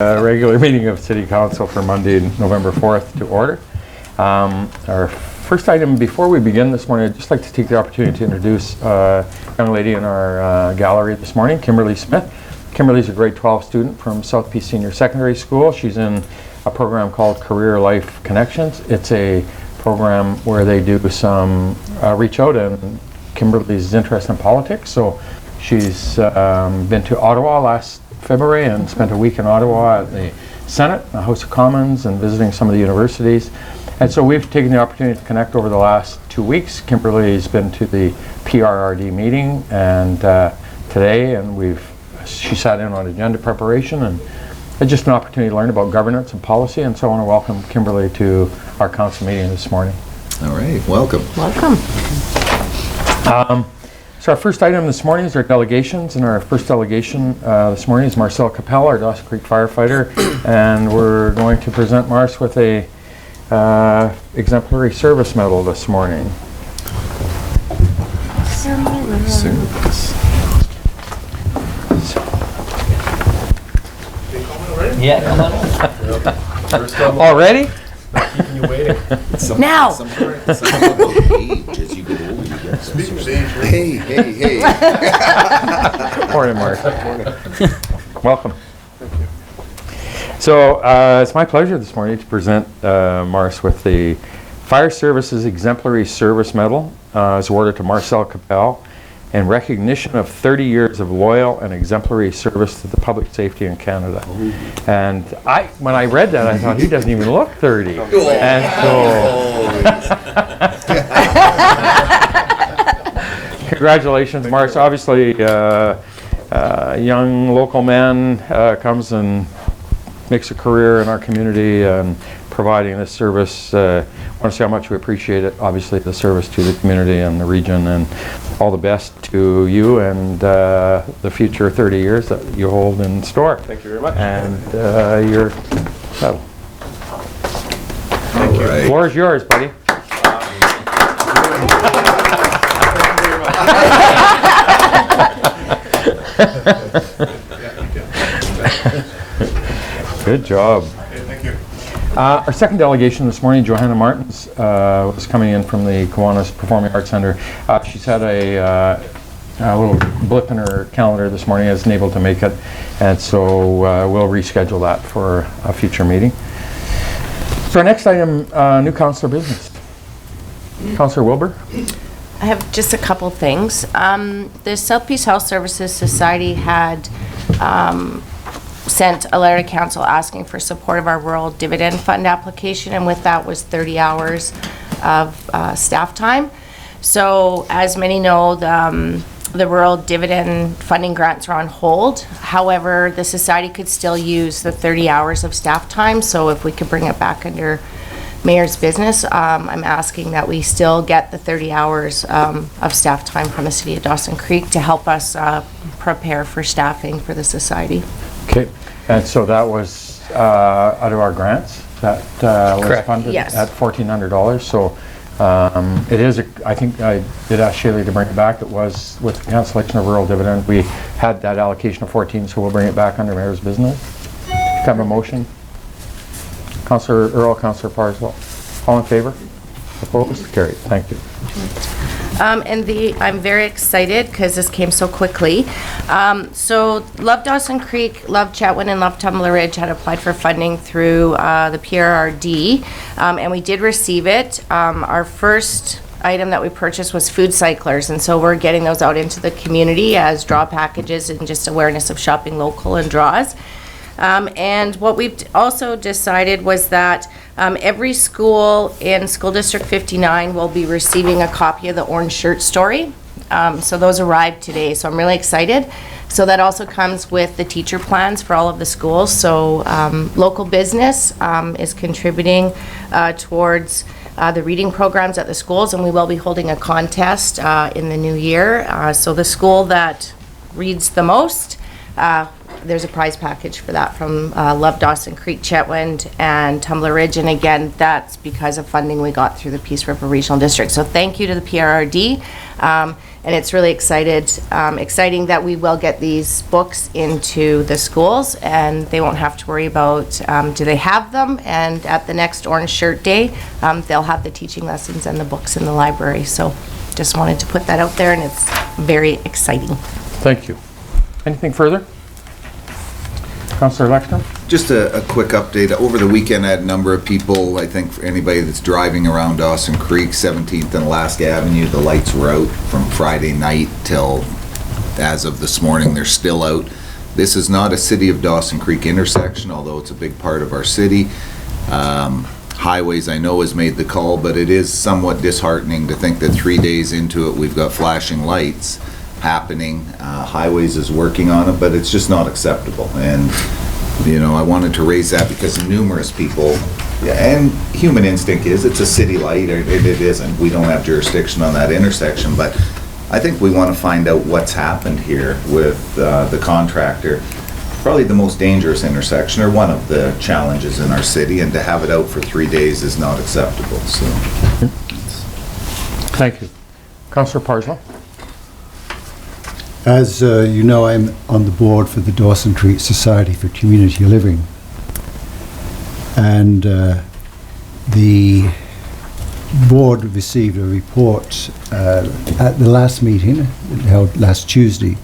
Regular meeting of City Council for Monday, November 4th to order. Our first item before we begin this morning, I'd just like to take the opportunity to introduce a young lady in our gallery this morning, Kimberly Smith. Kimberly's a grade 12 student from South Peace Senior Secondary School. She's in a program called Career Life Connections. It's a program where they do some reach out, and Kimberly's interested in politics, so she's been to Ottawa last February and spent a week in Ottawa at the Senate, the House of Commons, and visiting some of the universities. And so we've taken the opportunity to connect over the last 2 weeks. Kimberly's been to the PRRD meeting and today, and she sat in on agenda preparation, and it's just an opportunity to learn about governance and policy. And so I want to welcome Kimberly to our council meeting this morning. All right, welcome. Welcome. So our first item this morning is our delegations, and our first delegation this morning is Marcel Capel, our Dawson Creek firefighter, and we're going to present Mars with a exemplary service medal this morning. Service. Yeah, come on. Already? Keeping you waiting. Now. Some age as you get older, you get some sort of- Hey. Morning, Mark. Welcome. So it's my pleasure this morning to present Mars with the Fire Services Exemplary Service Medal. It's awarded to Marcel Capel in recognition of 30 years of loyal and exemplary service to the public safety in Canada. And when I read that, I thought, he doesn't even look 30. And so, congratulations, Mars. Obviously, a young local man comes and makes a career in our community and providing this service. I want to say how much we appreciate it, obviously, the service to the community and the region, and all the best to you and the future 30 years that you hold in store. Thank you very much. And your medal. Thank you. The floor is yours, buddy. Good job. Thank you. Our second delegation this morning, Johanna Martins, was coming in from the Kiwanis Performing Arts Center. She's had a little blip in her calendar this morning, isn't able to make it, and so we'll reschedule that for a future meeting. So our next item, new councillor business. Councillor Wilbur. I have just a couple things. The South Peace Health Services Society had sent a letter to council asking for support of our rural dividend fund application, and with that was 30 hours of staff time. So as many know, the rural dividend funding grants are on hold. However, the society could still use the 30 hours of staff time, so if we could bring it back under Mayor's business, I'm asking that we still get the 30 hours of staff time from the City of Dawson Creek to help us prepare for staffing for the society. Okay, and so that was out of our grants that was funded Yes. at $1,400. So it is, I think I did ask Shaylee to bring it back. It was with the cancellation of rural dividend. We had that allocation of 14, so we'll bring it back under Mayor's business. Have a motion? Councillor Earl, Councillor Parslow. All in favor? Opposed? Carried. Thank you. I'm very excited because this came so quickly. So Love Dawson Creek, Love Chetwynd, and Love Tumbler Ridge had applied for funding through the PRRD, and we did receive it. Our first item that we purchased was food cyclers, and so we're getting those out into the community as draw packages and just awareness of shopping local and draws. And what we've also decided was that every school in School District 59 will be receiving a copy of the Orange Shirt Story. So those arrived today, so I'm really excited. So that also comes with the teacher plans for all of the schools. So local business is contributing towards the reading programs at the schools, and we will be holding a contest in the new year. So the school that reads the most there's a prize package for that from Love Dawson Creek, Chetwynd, and Tumbler Ridge. And again, that's because of funding we got through the Peace River Regional District. So thank you to the PRRD. And it's really exciting that we will get these books into the schools, and they won't have to worry about do they have them. And at the next Orange Shirt Day, they'll have the teaching lessons and the books in the library. So just wanted to put that out there, and it's very exciting. Thank you. Anything further? Councillor Lexner? Just a quick update. Over the weekend, I had a number of people, I think for anybody that's driving around Dawson Creek, 17th and Alaska Avenue, the lights were out from Friday night till, as of this morning, they're still out. This is not a City of Dawson Creek intersection, although it's a big part of our city. Highways, I know, has made the call, but it is somewhat disheartening to think that 3 days into it, we've got flashing lights happening. Highways is working on it, but it's just not acceptable. And, you know, I wanted to raise that because numerous people, and human instinct is, it's a city light, or it isn't. We don't have jurisdiction on that intersection, but I think we want to find out what's happened here with the contractor. Probably the most dangerous intersection, or one of the challenges in our city, and to have it out for 3 days is not acceptable. So, Thank you. Councillor Parslow? As you know, I'm on the board for the Dawson Creek Society for Community Living. And the board received a report at the last meeting, held last Tuesday,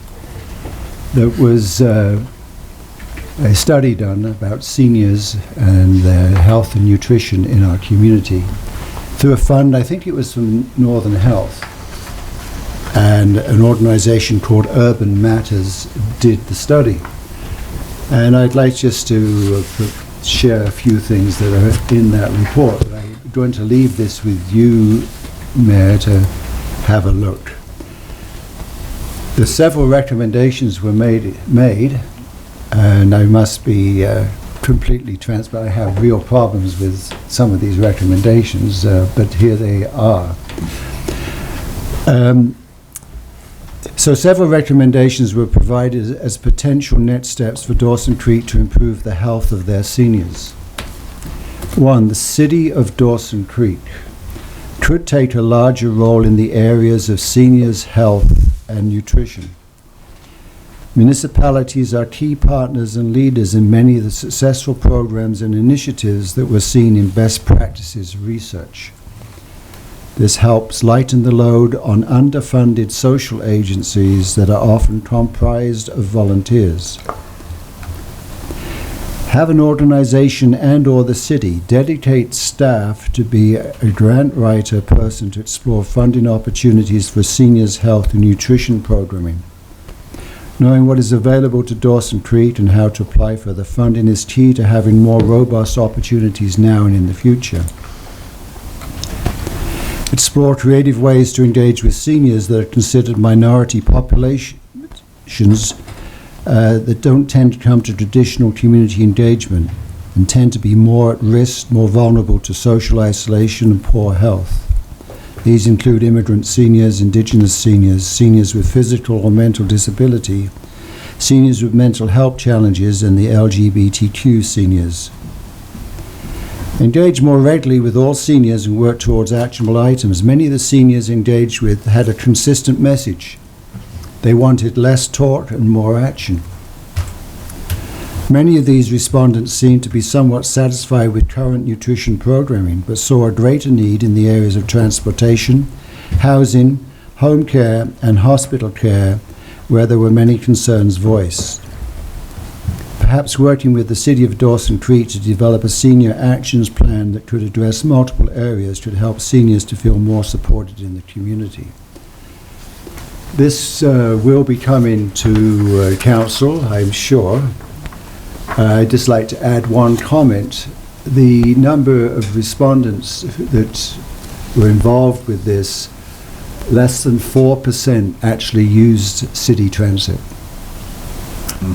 that was a study done about seniors and their health and nutrition in our community through a fund, I think it was from Northern Health, and an organization called Urban Matters did the study. And I'd like just to share a few things that are in that report. I'm going to leave this with you, Mayor, to have a look. The several recommendations were made, and I must be completely transparent. I have real problems with some of these recommendations, but here they are. So several recommendations were provided as potential next steps for Dawson Creek to improve the health of their seniors. One, the City of Dawson Creek could take a larger role in the areas of seniors' health and nutrition. Municipalities are key partners and leaders in many of the successful programs and initiatives that were seen in best practices research. This helps lighten the load on underfunded social agencies that are often comprised of volunteers. Have an organization and/or the city dedicate staff to be a grant writer person to explore funding opportunities for seniors' health and nutrition programming. Knowing what is available to Dawson Creek and how to apply for the funding is key to having more robust opportunities now and in the future. Explore creative ways to engage with seniors that are considered minority populations that don't tend to come to traditional community engagement and tend to be more at risk, more vulnerable to social isolation and poor health. These include immigrant seniors, Indigenous seniors, seniors with physical or mental disability, seniors with mental health challenges, and the LGBTQ seniors. Engage more regularly with all seniors and work towards actionable items. Many of the seniors engaged with had a consistent message. They wanted less talk and more action. Many of these respondents seemed to be somewhat satisfied with current nutrition programming, but saw a greater need in the areas of transportation, housing, home care, and hospital care, where there were many concerns voiced. Perhaps working with the City of Dawson Creek to develop a senior actions plan that could address multiple areas could help seniors to feel more supported in the community. This will be coming to council, I'm sure. I'd just like to add one comment. The number of respondents that were involved with this, less than 4% actually used city transit.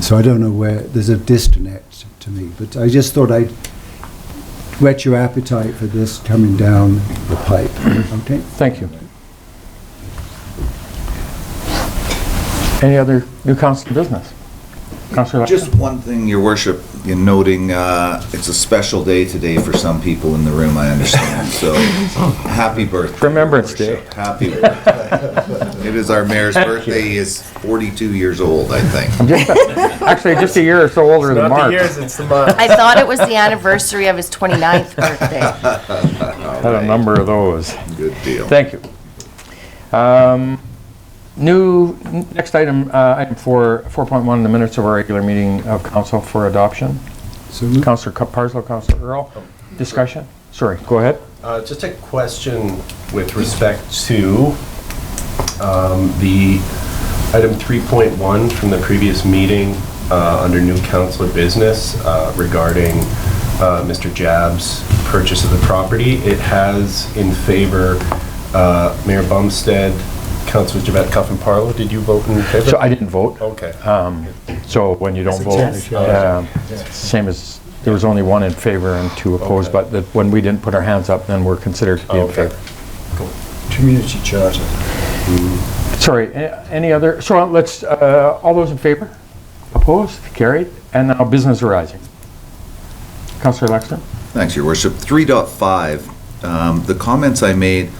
So I don't know where, there's a disconnect to me, but I just thought I'd whet your appetite for this coming down the pipe. Okay? Thank you. Any other new council business? Councillor Just one thing, Your Worship, in noting, it's a special day today for some people in the room, I understand. So, happy birthday. Remembrance Your Worship. Happy birthday. It is our mayor's birthday. He is 42 years old, I think. Actually, just a year or so older than Not the Mark. years, it's the months. I thought it was the anniversary of his 29th birthday. Had a number of those. Good deal. Thank you. Next item, item 4.1, the minutes of our regular meeting of council for adoption. So moved. Councillor Parslow, Councillor Earl, discussion? Sorry, go ahead. Just a question with respect to the item 3.1 from the previous meeting under new council business regarding Mr. Jab's purchase of the property. It has in favor Mayor Bumstead, Councillor Javette Cuffin-Parlow. Did you vote in favor? So I didn't vote. Okay. So when you don't vote, same as, there was only one in favor and two opposed, but when we didn't put our hands up, then we're considered to be in Okay. favor. Community charter. Sorry, any other, so let's, all those in favor? Opposed? Carried? And now business arising. Councillor Lexton? Thanks, Your Worship. 3.5, the comments I made,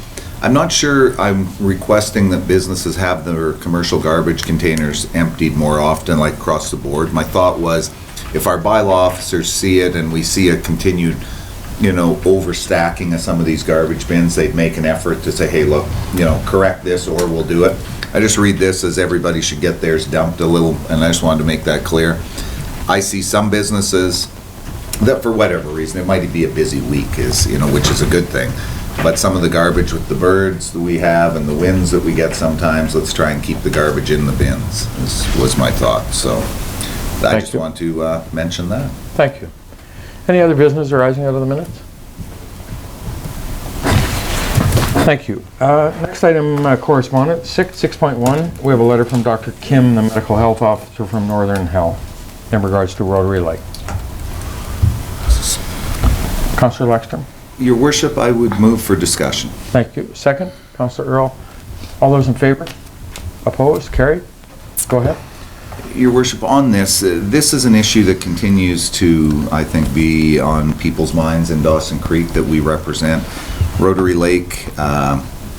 I'm not sure I'm requesting that businesses have their commercial garbage containers emptied more often, like across the board. My thought was, if our bylaw officers see it and we see a continued, overstacking of some of these garbage bins, they'd make an effort to say, hey, look, correct this or we'll do it. I just read this as everybody should get theirs dumped a little, and I just wanted to make that clear. I see some businesses that for whatever reason, it might be a busy week, which is a good thing. But some of the garbage with the birds that we have and the winds that we get sometimes, let's try and keep the garbage in the bins, was my thought. So I just want to mention that. Thank you. Any other business arising out of the minutes? Thank you. Next item, correspondence, 6.1. We have a letter from Dr. Kim, the medical health officer from Northern Health, in regards to Rotary Lake. Councillor Lexton? Your Worship, I would move for discussion. Thank you. Second, Councillor Earl. All those in favor? Opposed? Carried? Go ahead. Your Worship, on this, this is an issue that continues to, I think, be on people's minds in Dawson Creek that we represent. Rotary Lake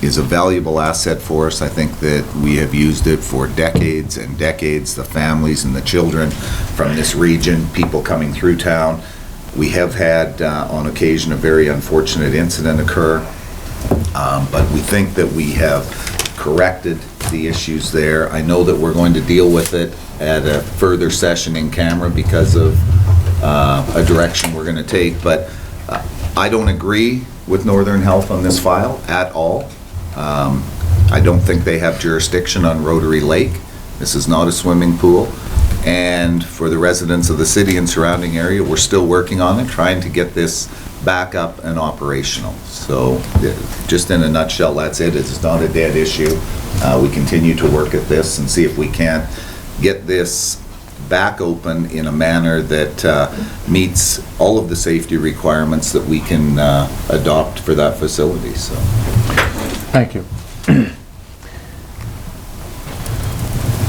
is a valuable asset for us. I think that we have used it for decades and decades, the families and the children from this region, people coming through town. We have had, on occasion, a very unfortunate incident occur, but we think that we have corrected the issues there. I know that we're going to deal with it at a further session in camera because of a direction we're going to take, but I don't agree with Northern Health on this file at all. I don't think they have jurisdiction on Rotary Lake. This is not a swimming pool. And for the residents of the city and surrounding area, we're still working on it, trying to get this back up and operational. So just in a nutshell, that's it. It's not a dead issue. We continue to work at this and see if we can't get this back open in a manner that meets all of the safety requirements that we can adopt for that facility. So, Thank you.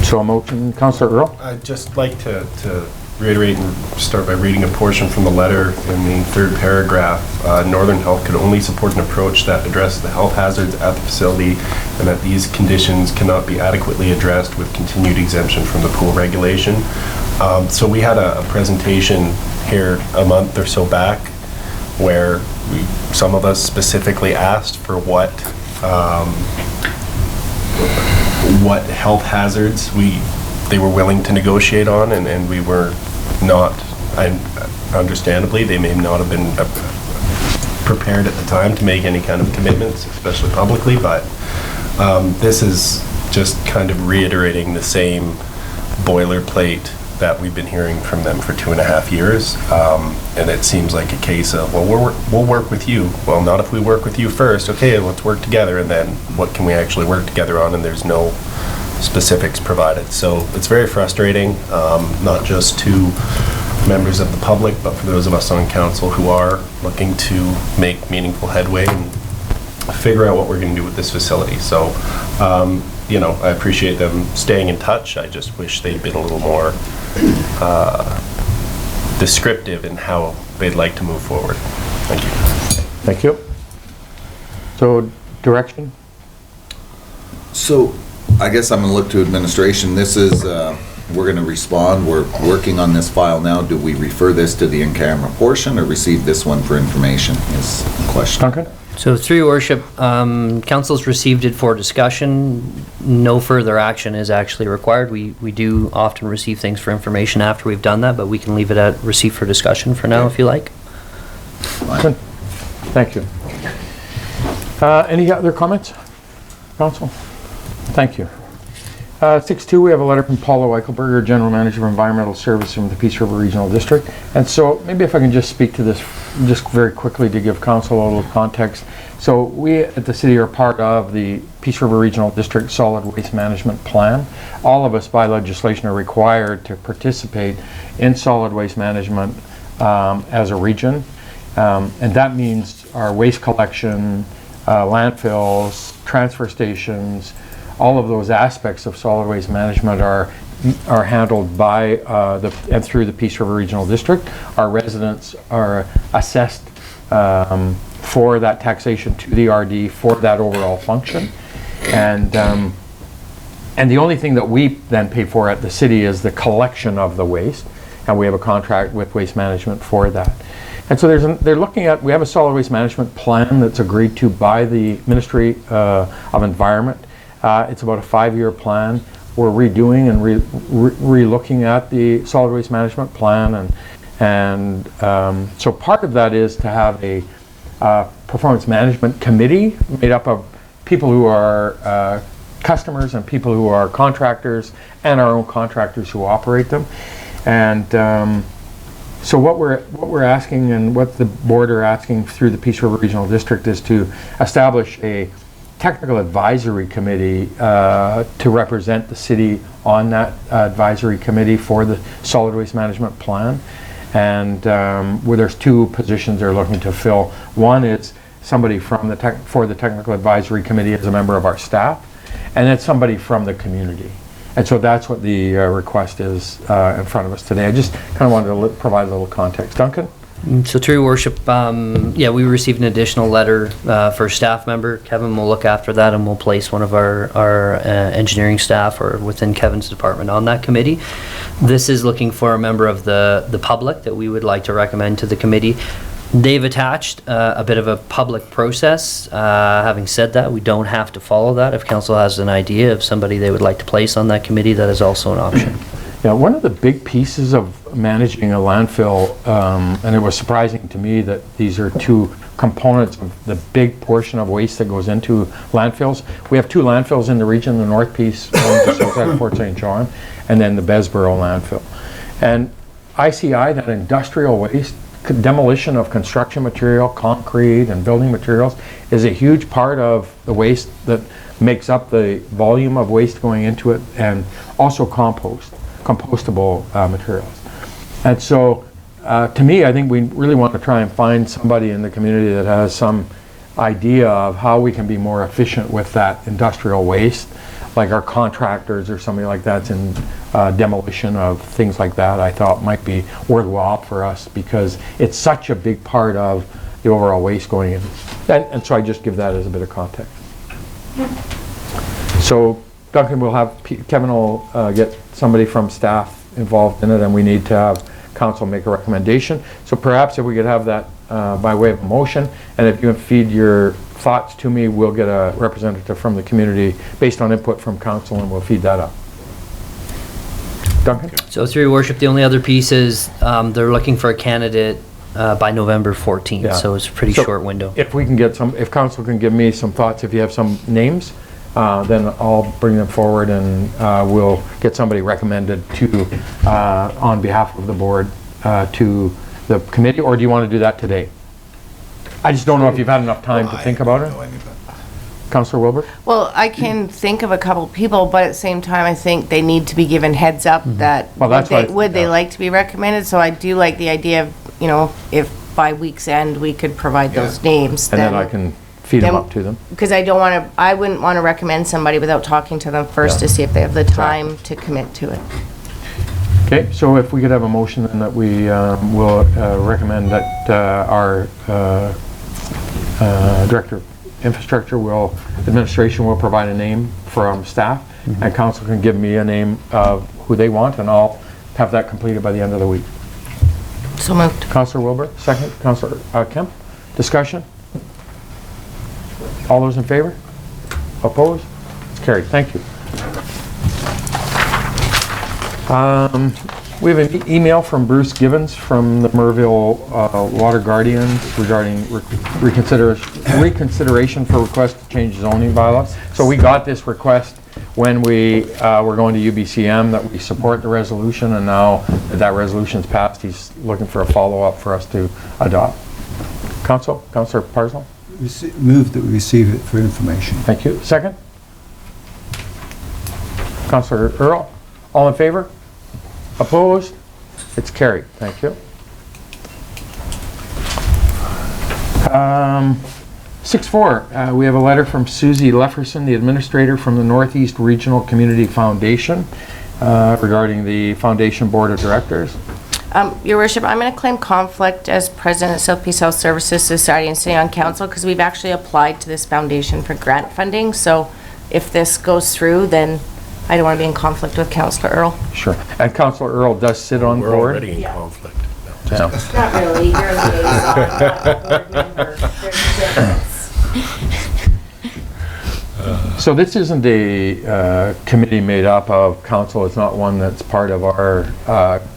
So a motion, Councillor Earl? I'd just like to reiterate and start by reading a portion from the letter in the third paragraph. Northern Health could only support an approach that addresses the health hazards at the facility and that these conditions cannot be adequately addressed with continued exemption from the pool regulation. So we had a presentation here a month or so back where some of us specifically asked for what health hazards they were willing to negotiate on, and we were not, understandably, they may not have been prepared at the time to make any kind of commitments, especially publicly, but this is just kind of reiterating the same boilerplate that we've been hearing from them for 2.5 years, and it seems like a case of, well, we'll work with you. Well, not if we work with you first. Okay, let's work together, and then what can we actually work together on? And there's no specifics provided. So it's very frustrating, not just to members of the public, but for those of us on council who are looking to make meaningful headway and figure out what we're going to do with this facility. So, I appreciate them staying in touch. I just wish they'd been a little more descriptive in how they'd like to move forward. Thank you. Thank you. So, direction? So, I guess I'm gonna look to administration. This is, we're gonna respond. We're working on this file now. Do we refer this to the in-camera portion or receive this one for information is the question. Duncan? So through your worship, council's received it for discussion. No further action is actually required. We do often receive things for information after we've done that, but we can leave it at receive for discussion for now if you like. Good. Thank you. Any other comments, Council? Thank you. 6.2, we have a letter from Paula Weichelberger, General Manager of Environmental Service from the Peace River Regional District. And so maybe if I can just speak to this just very quickly to give Council a little context. So we at the city are part of the Peace River Regional District Solid Waste Management Plan. All of us by legislation are required to participate in solid waste management as a region. And that means our waste collection, landfills, transfer stations, all of those aspects of solid waste management are handled by and through the Peace River Regional District. Our residents are assessed for that taxation to the RD for that overall function. And the only thing that we then pay for at the city is the collection of the waste, and we have a contract with Waste Management for that. And so they're looking at, we have a solid waste management plan that's agreed to by the Ministry of Environment. It's about a 5-year plan. We're redoing and re-looking at the solid waste management plan, and so part of that is to have a performance management committee made up of people who are customers and people who are contractors and our own contractors who operate them. And so what we're asking and what the board are asking through the Peace River Regional District is to establish a technical advisory committee to represent the city on that advisory committee for the solid waste management plan. And where there's 2 positions they're looking to fill. One is somebody from for the technical advisory committee as a member of our staff, and then somebody from the community. And so that's what the request is in front of us today. I just kind of wanted to provide a little context. Duncan? So through your worship, yeah, we received an additional letter for a staff member. Kevin will look after that, and we'll place one of our engineering staff or within Kevin's department on that committee. This is looking for a member of the public that we would like to recommend to the committee. They've attached a bit of a public process. Having said that, we don't have to follow that. If council has an idea of somebody they would like to place on that committee, that is also an option. Yeah, one of the big pieces of managing a landfill, and it was surprising to me that these are 2 components of the big portion of waste that goes into landfills. We have 2 landfills in the region, the North Piece, one just outside of Fort St. John, and then the Besborough landfill. And ICI, that industrial waste, demolition of construction material, concrete and building materials, is a huge part of the waste that makes up the volume of waste going into it, and also compostable materials. And so to me, I think we really want to try and find somebody in the community that has some idea of how we can be more efficient with that industrial waste, like our contractors or somebody like that's in demolition of things like that. I thought might be worthwhile for us because it's such a big part of the overall waste going in. And so I just give that as a bit of context. So Duncan will have, Kevin will get somebody from staff involved in it, and we need to have council make a recommendation. So perhaps if we could have that by way of a motion, and if you feed your thoughts to me, we'll get a representative from the community based on input from council, and we'll feed that up. Duncan? So through your worship, the only other piece is they're looking for a candidate by November 14th, yeah. So it's a pretty short window. If we can get some, if council can give me some thoughts, if you have some names, then I'll bring them forward, and we'll get somebody recommended to, on behalf of the board, to the committee. Or do you want to do that today? I just don't know if you've had enough time to think about it. Councillor Wilbur? Well, I can think of a couple people, but at the same time, I think they need to be given heads up that Well, that's would they like to be recommended. So I do like the idea of, you know, if by week's end we could provide those names. And then I can feed them up to them. Because I wouldn't want to recommend somebody without talking to them first to see if they have the time to commit to it. Okay, so if we could have a motion then that we will recommend that our Director of Infrastructure Administration will provide a name from staff, and council can give me a name of who they want, and I'll have that completed by the end of the week. So moved. Councillor Wilbur, second. Councillor Kemp, discussion? All those in favor? Opposed? It's carried. Thank you. We have an email from Bruce Givens from the Merville Water Guardians regarding reconsideration for request to change zoning bylaws. So we got this request when we were going to UBCM that we support the resolution, and now that that resolution's passed, he's looking for a follow-up for us to adopt. Councillor Parslow? Move that we receive it for information. Thank you. Second? Councillor Earl? All in favor? Opposed? It's carried. Thank you. 6.4, we have a letter from Susie Lefferson, the administrator from the Northeast Regional Community Foundation, regarding the Foundation Board of Directors. Your Worship, I'm going to claim conflict as president of South Peace Health Services Society and sitting on council because we've actually applied to this foundation for grant funding. So if this goes through, then I don't want to be in conflict with Councillor Earl. Sure. And Councillor Earl does sit on the We're board. already in conflict. Yeah. Not really. You're a liaison, not a board member. There's a difference. So this isn't a committee made up of council. It's not one that's part of our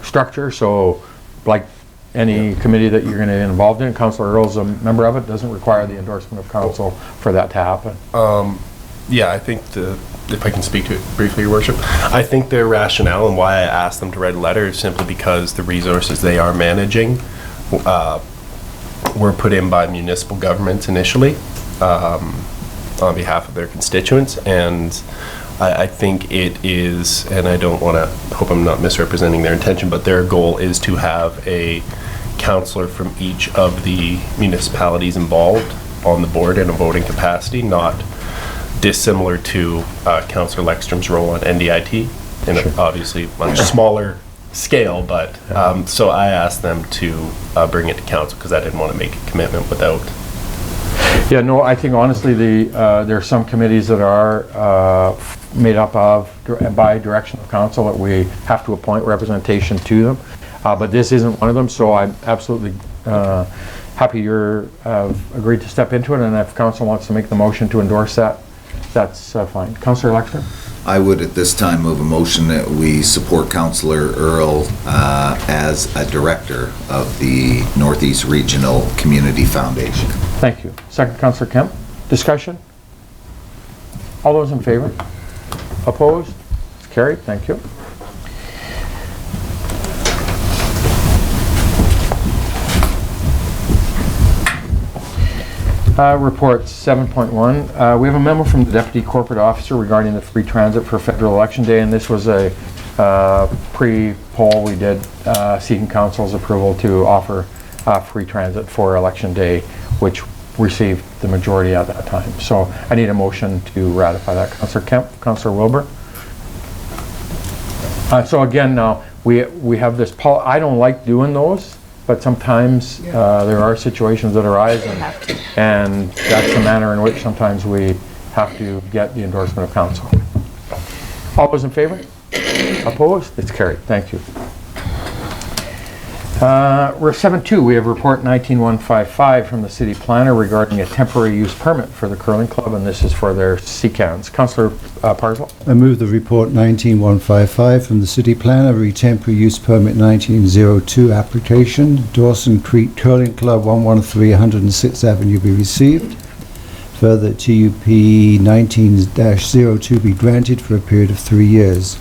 structure. So like any committee that you're going to be involved in, Councillor Earl's a member of it, doesn't require the endorsement of council for that to happen. Yeah, I think if I can speak to it briefly, Your Worship, I think their rationale and why I asked them to write a letter is simply because the resources they are managing were put in by municipal governments initially on behalf of their constituents, and I think it is, and I don't want to, hope I'm not misrepresenting their intention, but their goal is to have a councillor from each of the municipalities involved on the board in a voting capacity, not dissimilar to Councillor Leckstrom's role on NDIT in a obviously much smaller scale, but so I asked them to bring it to council because I didn't want to make a commitment without. Yeah, no, I think honestly there are some committees that are made up of by direction of council that we have to appoint representation to them, but this isn't one of them, so I'm absolutely happy you're agreed to step into it, and if council wants to make the motion to endorse that, that's fine. Councillor Leckstrom? I would at this time move a motion that we support Councillor Earl as a director of the Northeast Regional Community Foundation. Thank you. Second, Councillor Kemp. Discussion? All those in favor? Opposed? It's carried. Thank you. Reports 7.1. We have a memo from the Deputy Corporate Officer regarding the free transit for Federal Election Day, and this was a pre-poll we did seeking Council's approval to offer free transit for Election Day, which received the majority at that time. So I need a motion to ratify that. Councillor Kemp, Councillor Wilbur. So again, now we have this poll. I don't like doing those, but sometimes there are situations that arise, and that's the manner in which sometimes we have to get the endorsement of council. All those in favor? Opposed? It's carried. Thank you. 7.2, we have report 19155 from the city planner regarding a temporary use permit for the curling club, and this is for their secans. Councillor Parslow. I move the report 19155 from the city planner, temporary use permit 1902 application, Dawson Creek Curling Club 113 106th Avenue be received. Further, TUP 19-02 be granted for a period of 3 years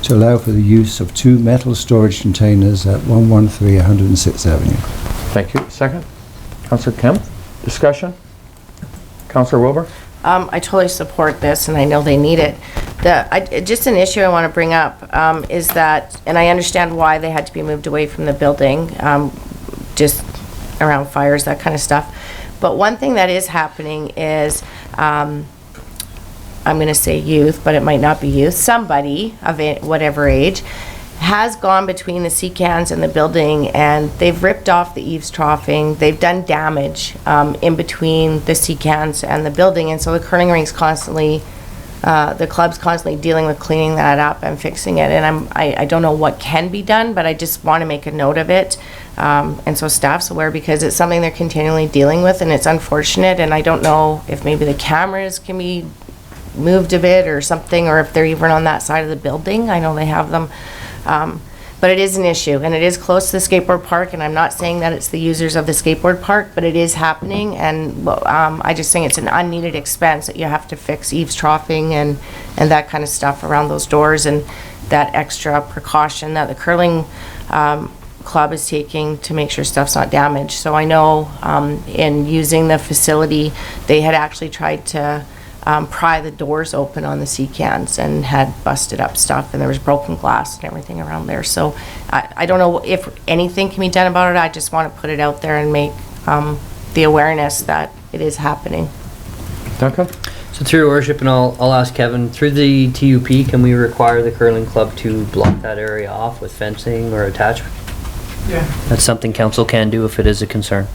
to allow for the use of 2 metal storage containers at 113 106th Avenue. Thank you. Second. Councillor Kemp. Discussion. Councillor Wilbur. I totally support this, and I know they need it. Just an issue I want to bring up is that, and I understand why they had to be moved away from the building, just around fires, that kind of stuff. But one thing that is happening is, I'm going to say youth, but it might not be youth, somebody of whatever age has gone between the sea cans and the building, and they've ripped off the eaves troughing. They've done damage in between the sea cans and the building, and so the curling rink's constantly, the club's constantly dealing with cleaning that up and fixing it. And I don't know what can be done, but I just want to make a note of it, and so staff's aware, because it's something they're continually dealing with, and it's unfortunate. And I don't know if maybe the cameras can be moved a bit or something, or if they're even on that side of the building. I know they have them. But it is an issue, and it is close to the skateboard park, and I'm not saying that it's the users of the skateboard park, but it is happening, and I just think it's an unneeded expense that you have to fix eaves troughing and that kind of stuff around those doors, and that extra precaution that the curling club is taking to make sure stuff's not damaged. So I know in using the facility, they had actually tried to pry the doors open on the sea cans and had busted up stuff, and there was broken glass and everything around there. So I don't know if anything can be done about it. I just want to put it out there and make the awareness that it is happening. Duncan? So through your worship, and I'll ask Kevin, through the TUP, can we require the curling club to block that area off with fencing or attachment? Yeah. That's something council can do if it is a concern.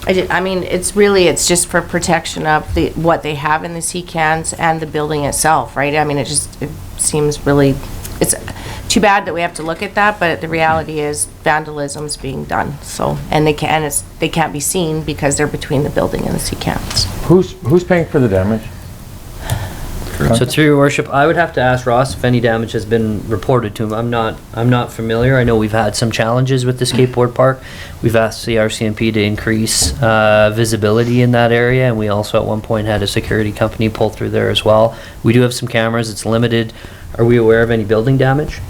I mean, it's just for protection of what they have in the sea cans and the building itself, right? I mean, it seems really, it's too bad that we have to look at that, but the reality is vandalism's being done. So, and they can't be seen because they're between the building and the sea cans. Who's paying for the damage? So through your worship, I would have to ask Ross if any damage has been reported to him. I'm not familiar. I know we've had some challenges with the skateboard park. We've asked the RCMP to increase visibility in that area, and we also at one point had a security company pull through there as well. We do have some cameras. It's limited. Are we aware of any building damage?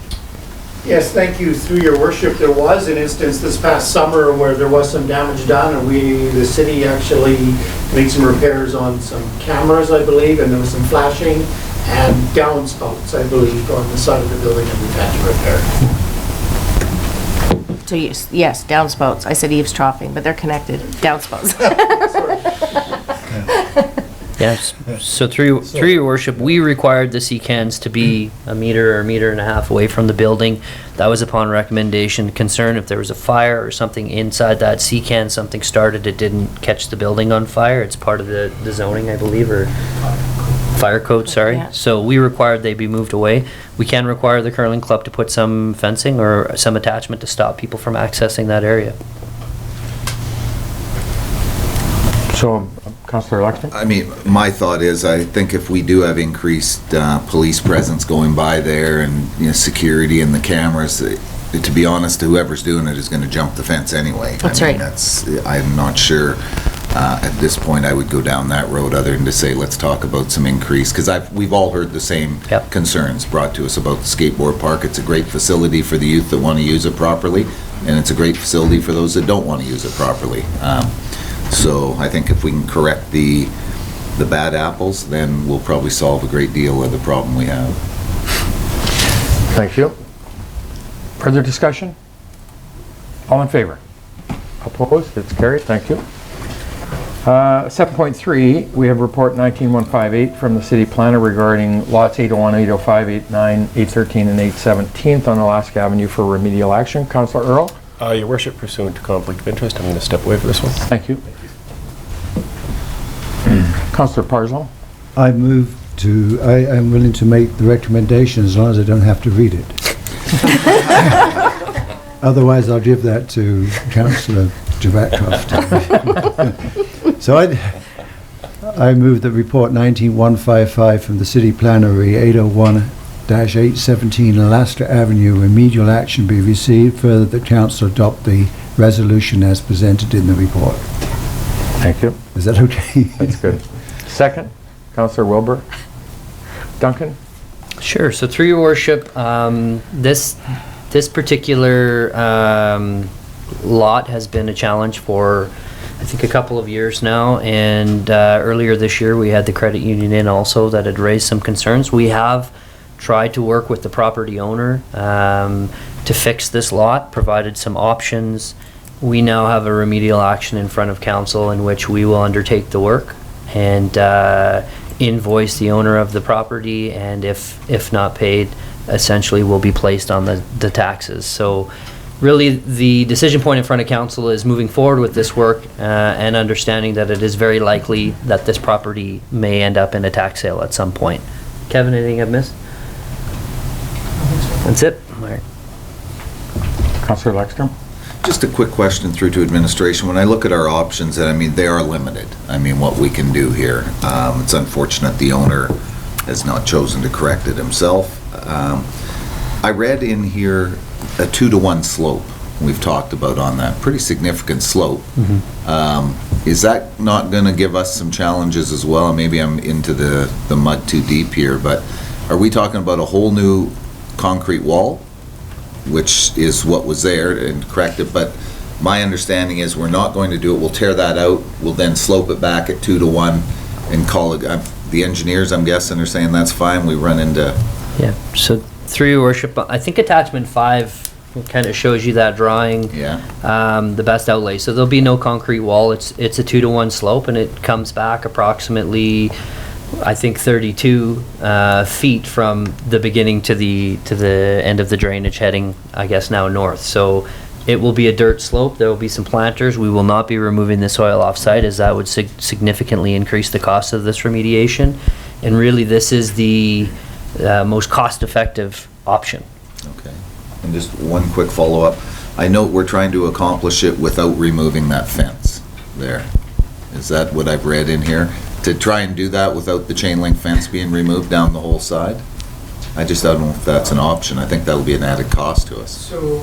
Yes, thank you. Through your worship, there was an instance this past summer where there was some damage done, and the city actually made some repairs on some cameras, I believe, and there was some flashing and downspouts, I believe, on the side of the building that we've had to repair. So yes, downspouts. I said eaves troughing, but they're connected. Downspouts. Yes. So through your worship, we required the sea cans to be a meter or a meter and a half away from the building. That was upon recommendation. Concern if there was a fire or something inside that sea can, something started, it didn't catch the building on fire. It's part of the zoning, I believe, or fire code, sorry. Yeah. So we required they be moved away. We can require the curling club to put some fencing or some attachment to stop people from accessing that area. So, Councillor Lexman? I mean, my thought is, I think if we do have increased police presence going by there and, security and the cameras, to be honest, whoever's doing it is going to jump the fence anyway. That's right. I'm not sure at this point I would go down that road other than to say, let's talk about some increase, because we've all heard the same Yep. concerns brought to us about the skateboard park. It's a great facility for the youth that want to use it properly, and it's a great facility for those that don't want to use it properly. So I think if we can correct the bad apples, then we'll probably solve a great deal of the problem we have. Thank you. Further discussion? All in favor? Opposed? It's carried. Thank you. 7.3, we have report 19158 from the city planner regarding lots 801, 805, 89, 813, and 817 on Alaska Avenue for remedial action. Councillor Earl? Your worship, pursuant to conflict of interest, I'm going to step away for this one. Thank you. Councillor Parslow? I am willing to make the recommendation as long as I don't have to read it. Otherwise, I'll give that to Councillor Jabatcroft. So I move that report 19155 from the city plannery 801-817 Alaska Avenue remedial action be received. Further, that council adopt the resolution as presented in the report. Thank you. Is that okay? That's good. Second, Councillor Wilbur. Duncan? Sure. So through your worship, this particular lot has been a challenge for, I think, a couple of years now. And earlier this year, we had the credit union in also that had raised some concerns. We have tried to work with the property owner to fix this lot, provided some options. We now have a remedial action in front of council in which we will undertake the work and invoice the owner of the property, and if not paid, essentially will be placed on the taxes. So really, the decision point in front of council is moving forward with this work and understanding that it is very likely that this property may end up in a tax sale at some point. Kevin, anything I've missed? That's it. All right. Councillor Lexstrom? Just a quick question through to administration. When I look at our options, and I mean, they are limited. I mean, what we can do here. It's unfortunate the owner has not chosen to correct it himself. I read in here a 2-to-1 slope. We've talked about on that. Pretty significant slope. Is that not going to give us some challenges as well? Maybe I'm into the mud too deep here, but are we talking about a whole new concrete wall, which is what was there, and correct it? But my understanding is we're not going to do it. We'll tear that out. We'll then slope it back at 2-to-1 and call it. The engineers, I'm guessing, are saying that's fine. We run into. Yeah. So through your worship, I think attachment 5 kind of shows you that drawing. Yeah. The best outlay. So there'll be no concrete wall. It's a 2-to-1 slope, and it comes back approximately, I think, 32 feet from the beginning to the end of the drainage heading, I guess now north. So it will be a dirt slope. There will be some planters. We will not be removing the soil off-site, as that would significantly increase the cost of this remediation. And really, this is the most cost-effective option. Okay. And just one quick follow-up. I know we're trying to accomplish it without removing that fence there. Is that what I've read in here? To try and do that without the chain link fence being removed down the whole side? I don't know if that's an option. I think that'll be an added cost to us. So,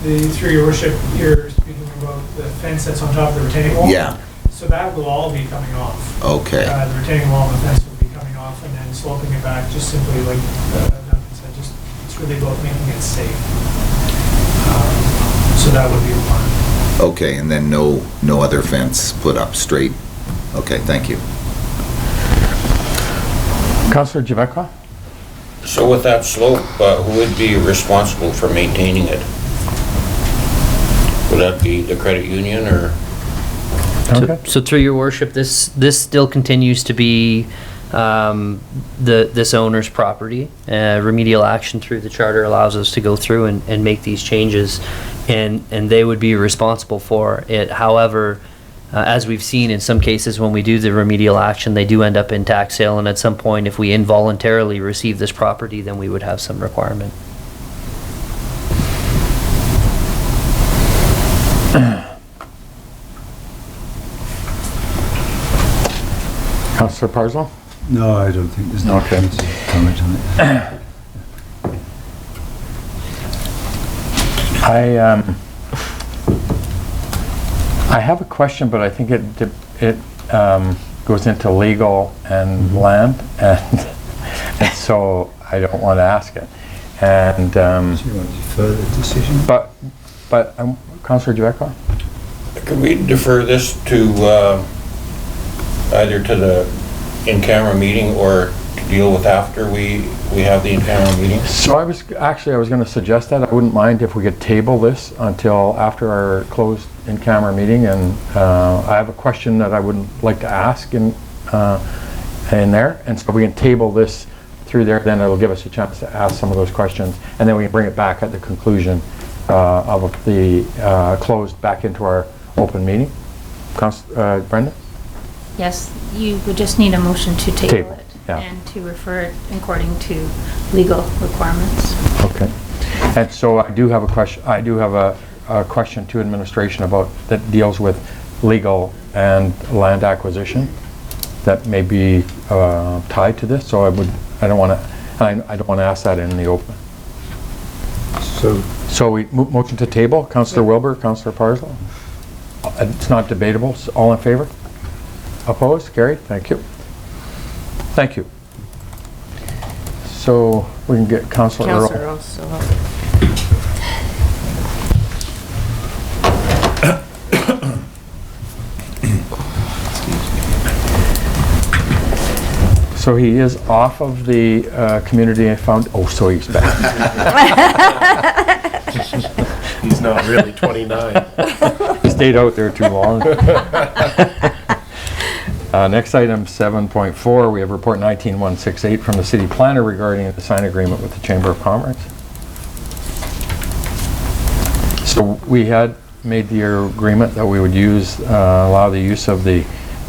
through your worship, you're speaking about the fence that's on top of the retaining wall? Yeah. So that will all be coming off. Okay. The retaining wall and the fence will be coming off, and then sloping it back, just simply like Duncan said, it's really about making it safe. So that would be the plan. Okay, and then no other fence put up straight? Okay, thank you. Councillor Javekwa? So with that slope, who would be responsible for maintaining it? Would that be the credit union or? Okay. So through your worship, this still continues to be this owner's property. Remedial action through the charter allows us to go through and make these changes, and they would be responsible for it. However, as we've seen in some cases when we do the remedial action, they do end up in tax sale, and at some point, if we involuntarily receive this property, then we would have some requirement. Councillor Parslow? No, I don't think there's no Okay. comment on it. I have a question, but I think it goes into legal and land, and so I don't want to ask it. And Do you want to defer the decision? but Councillor Javekwa? Could we defer this to either to the in-camera meeting or to deal with after we have the in-camera meeting? So I was going to suggest that. I wouldn't mind if we could table this until after our closed in-camera meeting, and I have a question that I would like to ask in there, and so we can table this through there. Then it'll give us a chance to ask some of those questions, and then we can bring it back at the conclusion of the closed back into our open meeting. Brenda? Yes, you would just need a motion to Table, table it yeah. and to refer it according to legal requirements. Okay. And so I do have a question. I do have a question to administration about that deals with legal and land acquisition that may be tied to this. So I don't want to ask that in the open. So we motion to table. Councillor Wilbur, Councillor Parslow. It's not debatable. So all in favor? Opposed? Carried? Thank you. Thank you. So we can get Councillor Earl. Councillor Earl, so So he is off of the community found. Oh, so he's back. He's not really 29. He stayed out there too long. Next item, 7.4, we have report 19168 from the city planner regarding the sign agreement with the Chamber of Commerce. So we had made the agreement that we would use, allow the use of the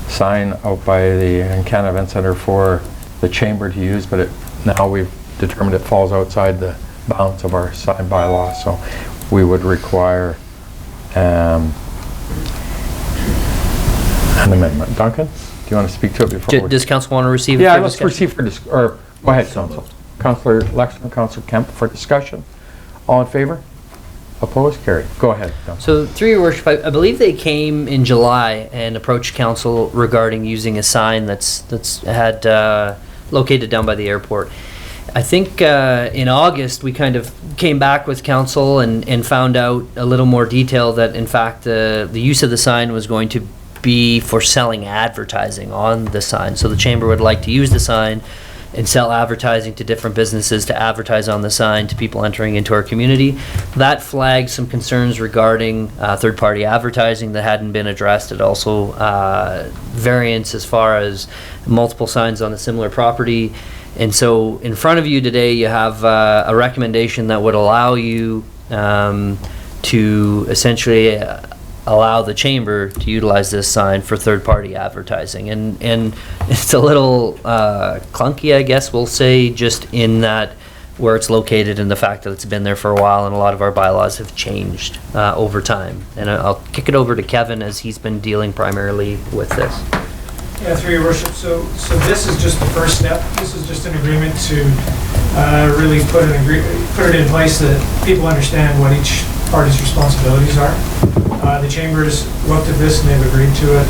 sign out by the Encana Event Center for the chamber to use, but now we've determined it falls outside the bounds of our sign bylaw, so we would require an amendment. Duncan, do you want to speak to it before? Does council want to receive? Yeah, for let's discussion? proceed for or go ahead, Council. Councillor Lexman, Councillor Kemp for discussion. All in favor? Opposed? Carried. Go ahead, Councillor. So through your worship, I believe they came in July and approached council regarding using a sign that's located down by the airport. I think in August we kind of came back with council and found out a little more detail that in fact the use of the sign was going to be for selling advertising on the sign. So the chamber would like to use the sign and sell advertising to different businesses to advertise on the sign to people entering into our community. That flagged some concerns regarding third-party advertising that hadn't been addressed. It also variance as far as multiple signs on a similar property. And so in front of you today, you have a recommendation that would allow you to essentially allow the chamber to utilize this sign for third-party advertising. And it's a little clunky, I guess we'll say, just in that where it's located and the fact that it's been there for a while and a lot of our bylaws have changed over time. And I'll kick it over to Kevin as he's been dealing primarily with this. Yeah, through your worship. So this is just the first step. This is just an agreement to really put it in place that people understand what each party's responsibilities are. The chambers looked at this and they've agreed to it.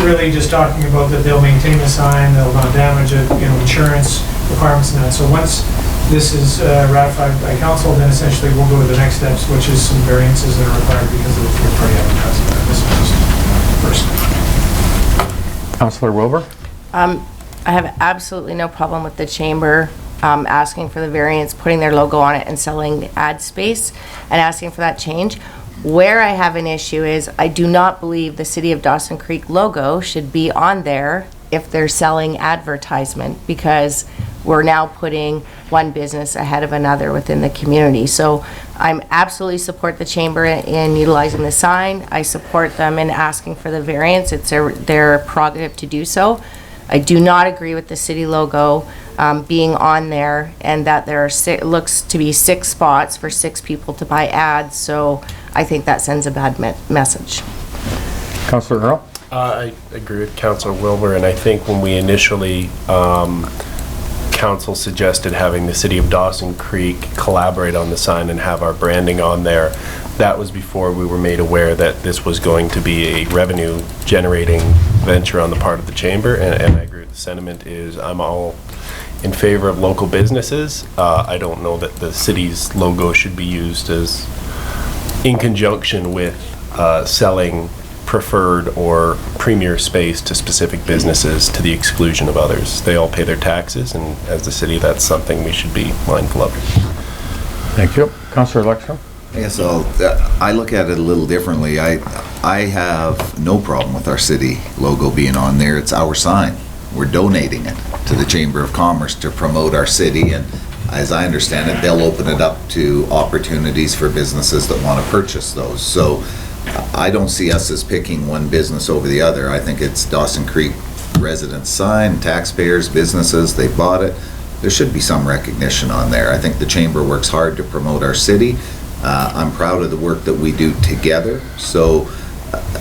Really just talking about that they'll maintain the sign, they'll not damage it, insurance requirements and that. So once this is ratified by council, then essentially we'll go to the next steps, which is some variances that are required because of the third-party advertising. This is just the first step. Councillor Wilbur? I have absolutely no problem with the chamber asking for the variance, putting their logo on it and selling ad space and asking for that change. Where I have an issue is I do not believe the City of Dawson Creek logo should be on there if they're selling advertisement, because we're now putting one business ahead of another within the community. So I'm absolutely support the chamber in utilizing the sign. I support them in asking for the variance. It's their prerogative to do so. I do not agree with the city logo being on there and that there are looks to be 6 spots for 6 people to buy ads. So I think that sends a bad message. Councillor Earl? I agree with Councillor Wilbur, and I think when we initially council suggested having the City of Dawson Creek collaborate on the sign and have our branding on there, that was before we were made aware that this was going to be a revenue generating venture on the part of the chamber, and I agree with the sentiment is I'm all in favor of local businesses. I don't know that the city's logo should be used as in conjunction with selling preferred or premier space to specific businesses to the exclusion of others. They all pay their taxes, and as the city, that's something we should be mindful of. Thank you. Councillor Lexman? Yes, I look at it a little differently. I have no problem with our city logo being on there. It's our sign. We're donating it to the Chamber of Commerce to promote our city, and as I understand it, they'll open it up to opportunities for businesses that want to purchase those. So I don't see us as picking one business over the other. I think it's Dawson Creek residents' sign, taxpayers, businesses, they bought it. There should be some recognition on there. I think the chamber works hard to promote our city. I'm proud of the work that we do together. So,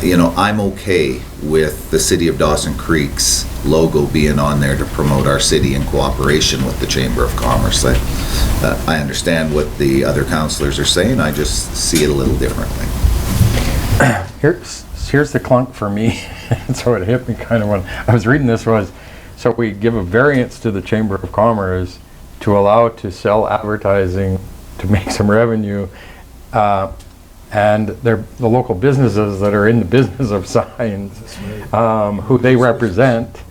I'm okay with the City of Dawson Creek's logo being on there to promote our city in cooperation with the Chamber of Commerce. I understand what the other councillors are saying. I just see it a little differently. Here's the clunk for me. So it hit me kind of when I was reading this was, so we give a variance to the Chamber of Commerce to allow it to sell advertising to make some revenue, and they're the local businesses that are in the business of signs, who they represent,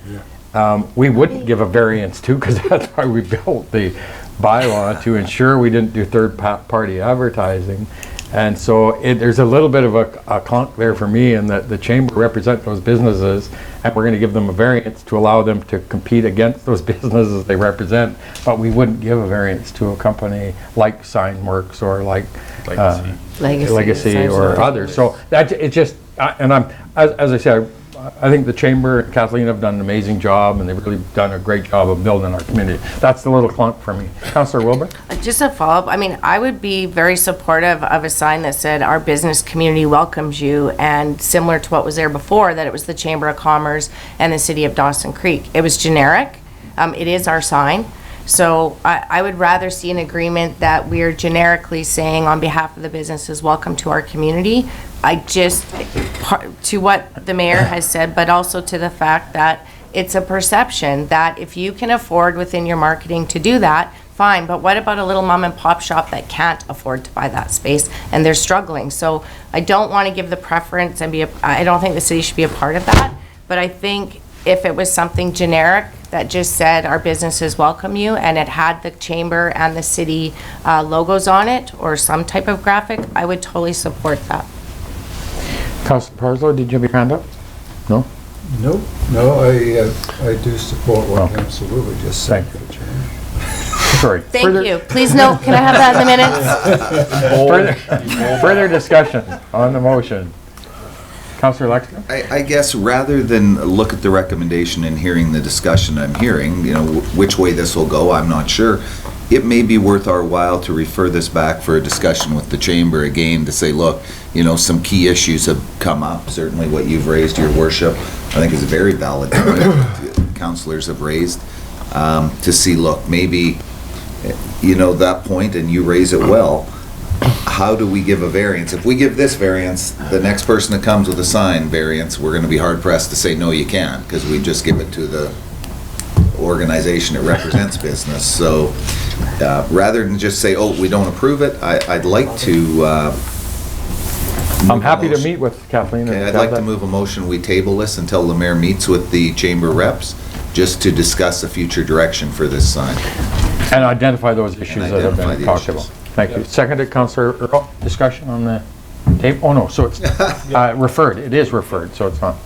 we wouldn't give a variance to, because that's why we built the bylaw, to ensure we didn't do third-party advertising. And so there's a little bit of a clunk there for me in that the chamber represent those businesses, and we're going to give them a variance to allow them to compete against those businesses they represent, but we wouldn't give a variance to a company like Signworks or like Legacy or others. So that it just, and as I said, I think the chamber and Kathleen have done an amazing job, and they've really done a great job of building our community. That's the little clunk for me. Councillor Wilbur? Just a follow-up, I mean, I would be very supportive of a sign that said, "Our business community welcomes you," and similar to what was there before, that it was the Chamber of Commerce and the City of Dawson Creek. It was generic. It is our sign. So I would rather see an agreement that we're generically saying on behalf of the businesses, welcome to our community. I just, to what the mayor has said, but also to the fact that it's a perception that if you can afford within your marketing to do that, fine, but what about a little mom and pop shop that can't afford to buy that space and they're struggling? So I don't want to give the preference and I don't think the city should be a part of that, but I think if it was something generic that just said our businesses welcome you and it had the chamber and the city logos on it or some type of graphic, I would totally support that. Councillor Parslow, did you have your hand up? No? No, I do support what Councillor Wilbur just said. Thank you. Sorry. Thank you. Please note, can I have that in the minutes? Further discussion on the motion. Councillor Lexton? I guess rather than look at the recommendation and hearing the discussion I'm hearing, which way this will go, I'm not sure. It may be worth our while to refer this back for a discussion with the chamber again to say, look, some key issues have come up. Certainly what you've raised, Your Worship, I think is a very valid point councillors have raised. To see, look, maybe, that point and you raise it well, how do we give a variance? If we give this variance, the next person that comes with a sign variance, we're going to be hard pressed to say, no, you can't, because we just give it to the organization that represents business. So rather than just say, oh, we don't approve it, I'd like to I'm happy to meet with Kathleen. Okay, I'd like to move a motion, we table this until the mayor meets with the chamber reps, just to discuss a future direction for this sign. And identify those issues that have been talked about. Thank you. Seconded, Councillor Earl. Discussion on the tape? Oh, no, so it's referred. It is referred, so it's not.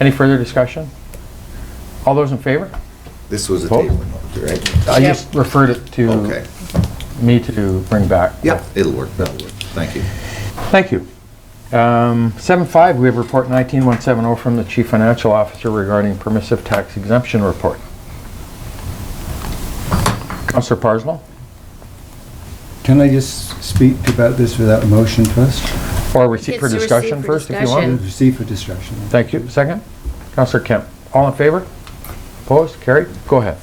Any further discussion? All those in favor? This was a Vote. tabling motion, right? I just referred it to me to bring back. Yeah, it'll work. That'll work. Thank you. Thank you. 7.5, we have report 19170 from the Chief Financial Officer regarding permissive tax exemption report. Councillor Parslow? Can I just speak about this without a motion first? Or receive for discussion first, if you want. Receive for discussion. Thank you. Second? Councillor Kemp. All in favor? Opposed? Carried? Go ahead.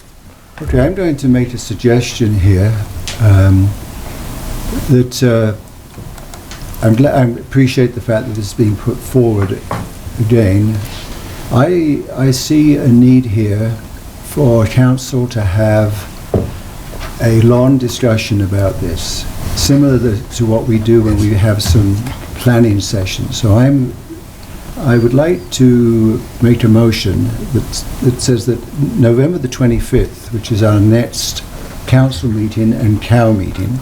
Okay, I'm going to make a suggestion here that I appreciate the fact that it's being put forward again. I see a need here for council to have a long discussion about this, similar to what we do when we have some planning sessions. So I would like to make a motion that says that November the 25th, which is our next council meeting and COW meeting,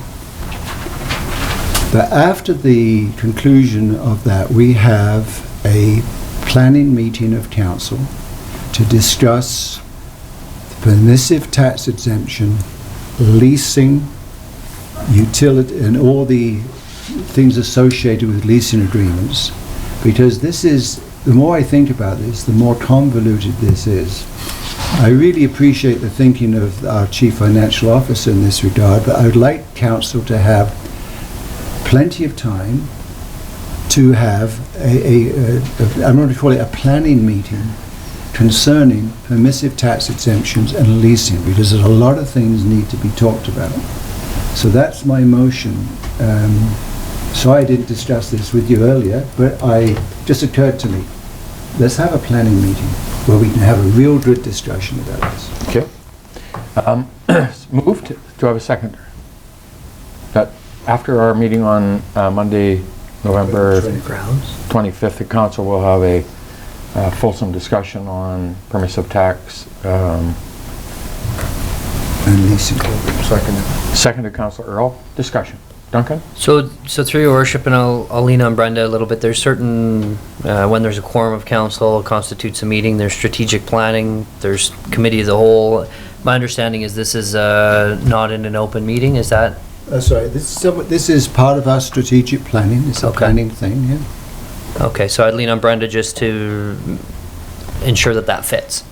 that after the conclusion of that, we have a planning meeting of council to discuss the permissive tax exemption, leasing, utility, and all the things associated with leasing agreements, because this is, the more I think about this, the more convoluted this is. I really appreciate the thinking of our Chief Financial Officer in this regard, but I would like council to have plenty of time to have I'm going to call it a planning meeting concerning permissive tax exemptions and leasing, because there's a lot of things need to be talked about. So that's my motion. So I didn't discuss this with you earlier, but just occurred to me. Let's have a planning meeting where we can have a real good discussion about this. Okay. Moved. Do I have a seconder? That after our meeting on Monday, November 25th, the council will have a fulsome discussion on permissive tax. And leasing. Seconded, Councillor Earl. Discussion. Duncan? So through your worship, and I'll lean on Brenda a little bit, there's certain, when there's a quorum of council, it constitutes a meeting, there's strategic planning, there's committee of the whole. My understanding is this is not in an open meeting, is that? Sorry, this is part of our strategic planning. It's a Okay. planning thing, yeah. Okay, so I'd lean on Brenda just to ensure that that fits.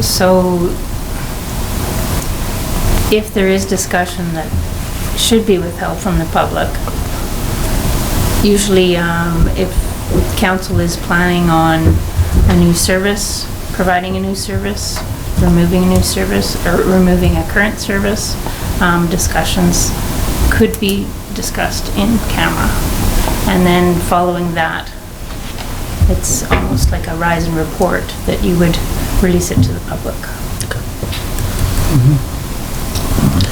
So if there is discussion that should be withheld from the public, usually if council is planning on a new service, providing a new service, removing a new service, or removing a current service, discussions could be discussed in camera. And then following that, it's almost like a rise and report that you would release it to the public.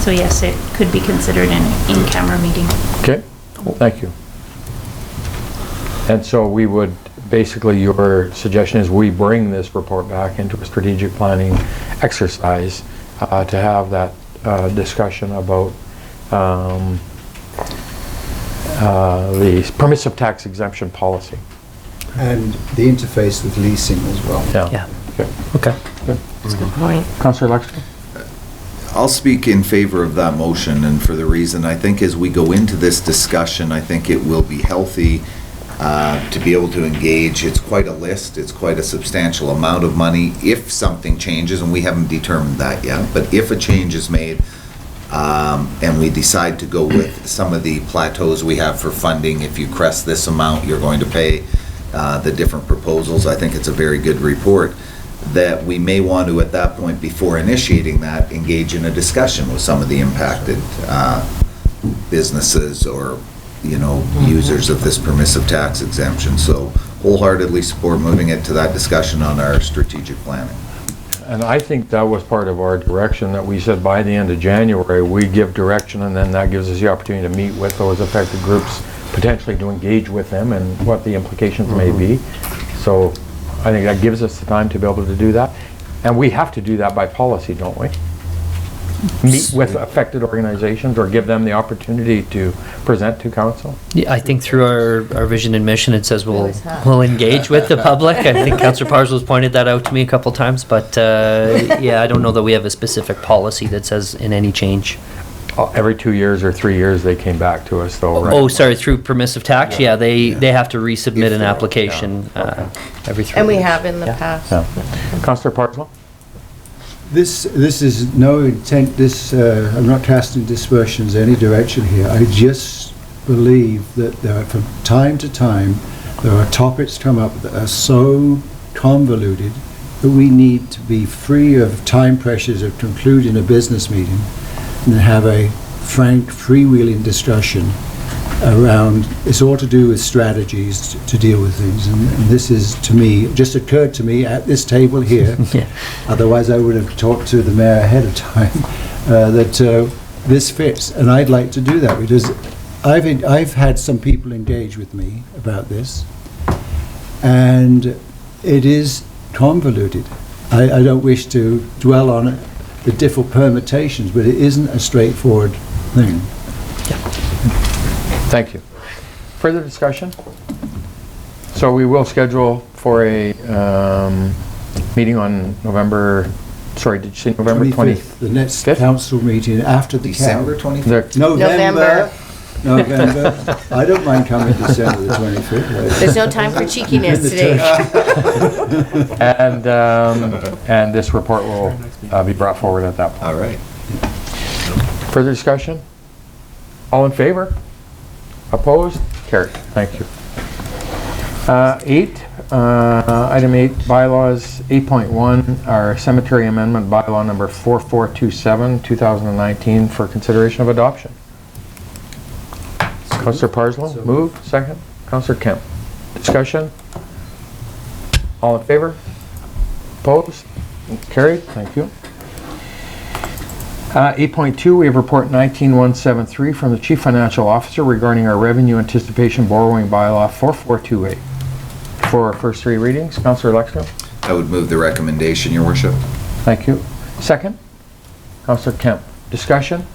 So yes, it could be considered an in-camera meeting. Okay, thank you. And so we would, basically your suggestion is we bring this report back into a strategic planning exercise to have that discussion about the permissive tax exemption policy. And the interface with leasing as well. Yeah. Okay. Okay. That's a good point. Councillor Lexton? I'll speak in favor of that motion, and for the reason, I think as we go into this discussion, I think it will be healthy to be able to engage. It's quite a list, it's quite a substantial amount of money. If something changes, and we haven't determined that yet, but if a change is made, and we decide to go with some of the plateaus we have for funding, if you crest this amount, you're going to pay the different proposals. I think it's a very good report, that we may want to, at that point, before initiating that, engage in a discussion with some of the impacted businesses or, you know, users of this permissive tax exemption. So wholeheartedly support moving it to that discussion on our strategic planning. And I think that was part of our direction, that we said by the end of January, we give direction, and then that gives us the opportunity to meet with those affected groups, potentially to engage with them and what the implications may be. So I think that gives us the time to be able to do that. And we have to do that by policy, don't we? Meet with affected organizations or give them the opportunity to present to council? Yeah, I think through our vision and mission, it says always have. we'll engage with the public. I think Councillor Parcel's pointed that out to me a couple times, but yeah, I don't know that we have a specific policy that says in any change. Every 2 years or 3 years, they came back to us though, right? Oh, sorry, through permissive tax? Yeah, they have to resubmit an application every 3 years. And we have in the past. Yeah. Councillor Parcel? This is no intent, I'm not casting dispersions any direction here. I just believe that there are, from time to time, there are topics come up that are so convoluted that we need to be free of time pressures of concluding a business meeting and have a frank, freewheeling discussion around, it's all to do with strategies to deal with things. And this is, to me, just occurred to me at this table here. Yeah. Otherwise I would have talked to the mayor ahead of time, that this fits. And I'd like to do that because I've had some people engage with me about this, and it is convoluted. I don't wish to dwell on it, the different permutations, but it isn't a straightforward thing. Thank you. Further discussion? So we will schedule for a meeting on November, sorry, did you say November 20th? The next Fifth? council meeting after the December count. 25th? November. I don't mind coming December the 25th. There's no time for cheekiness today. And this report will be brought forward at that point. All right. Further discussion? All in favor? Opposed? Carried. Thank you. Item 8, bylaws 8.1, our cemetery amendment bylaw number 4427, 2019 for consideration of adoption. Councillor Parslow, move. Second. Councillor Kemp. Discussion? All in favor? Opposed? Carried. Thank you. 8.2, we have report 19173 from the Chief Financial Officer regarding our revenue anticipation borrowing bylaw 4428. For our first 3 readings, Councillor Lexton. I would move the recommendation, Your Worship. Thank you. Second, Councillor Kemp. Discussion?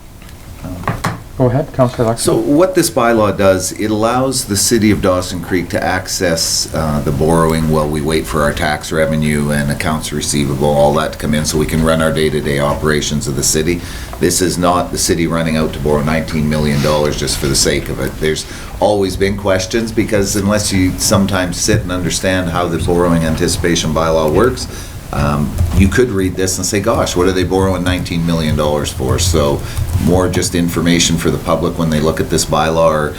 Go ahead, Councillor Lexon. So what this bylaw does, it allows the city of Dawson Creek to access the borrowing while we wait for our tax revenue and accounts receivable, all that to come in so we can run our day-to-day operations of the city. This is not the city running out to borrow $19 million just for the sake of it. There's always been questions because unless you sometimes sit and understand how the borrowing anticipation bylaw works, you could read this and say, gosh, what are they borrowing $19 million for? So more just information for the public when they look at this bylaw, or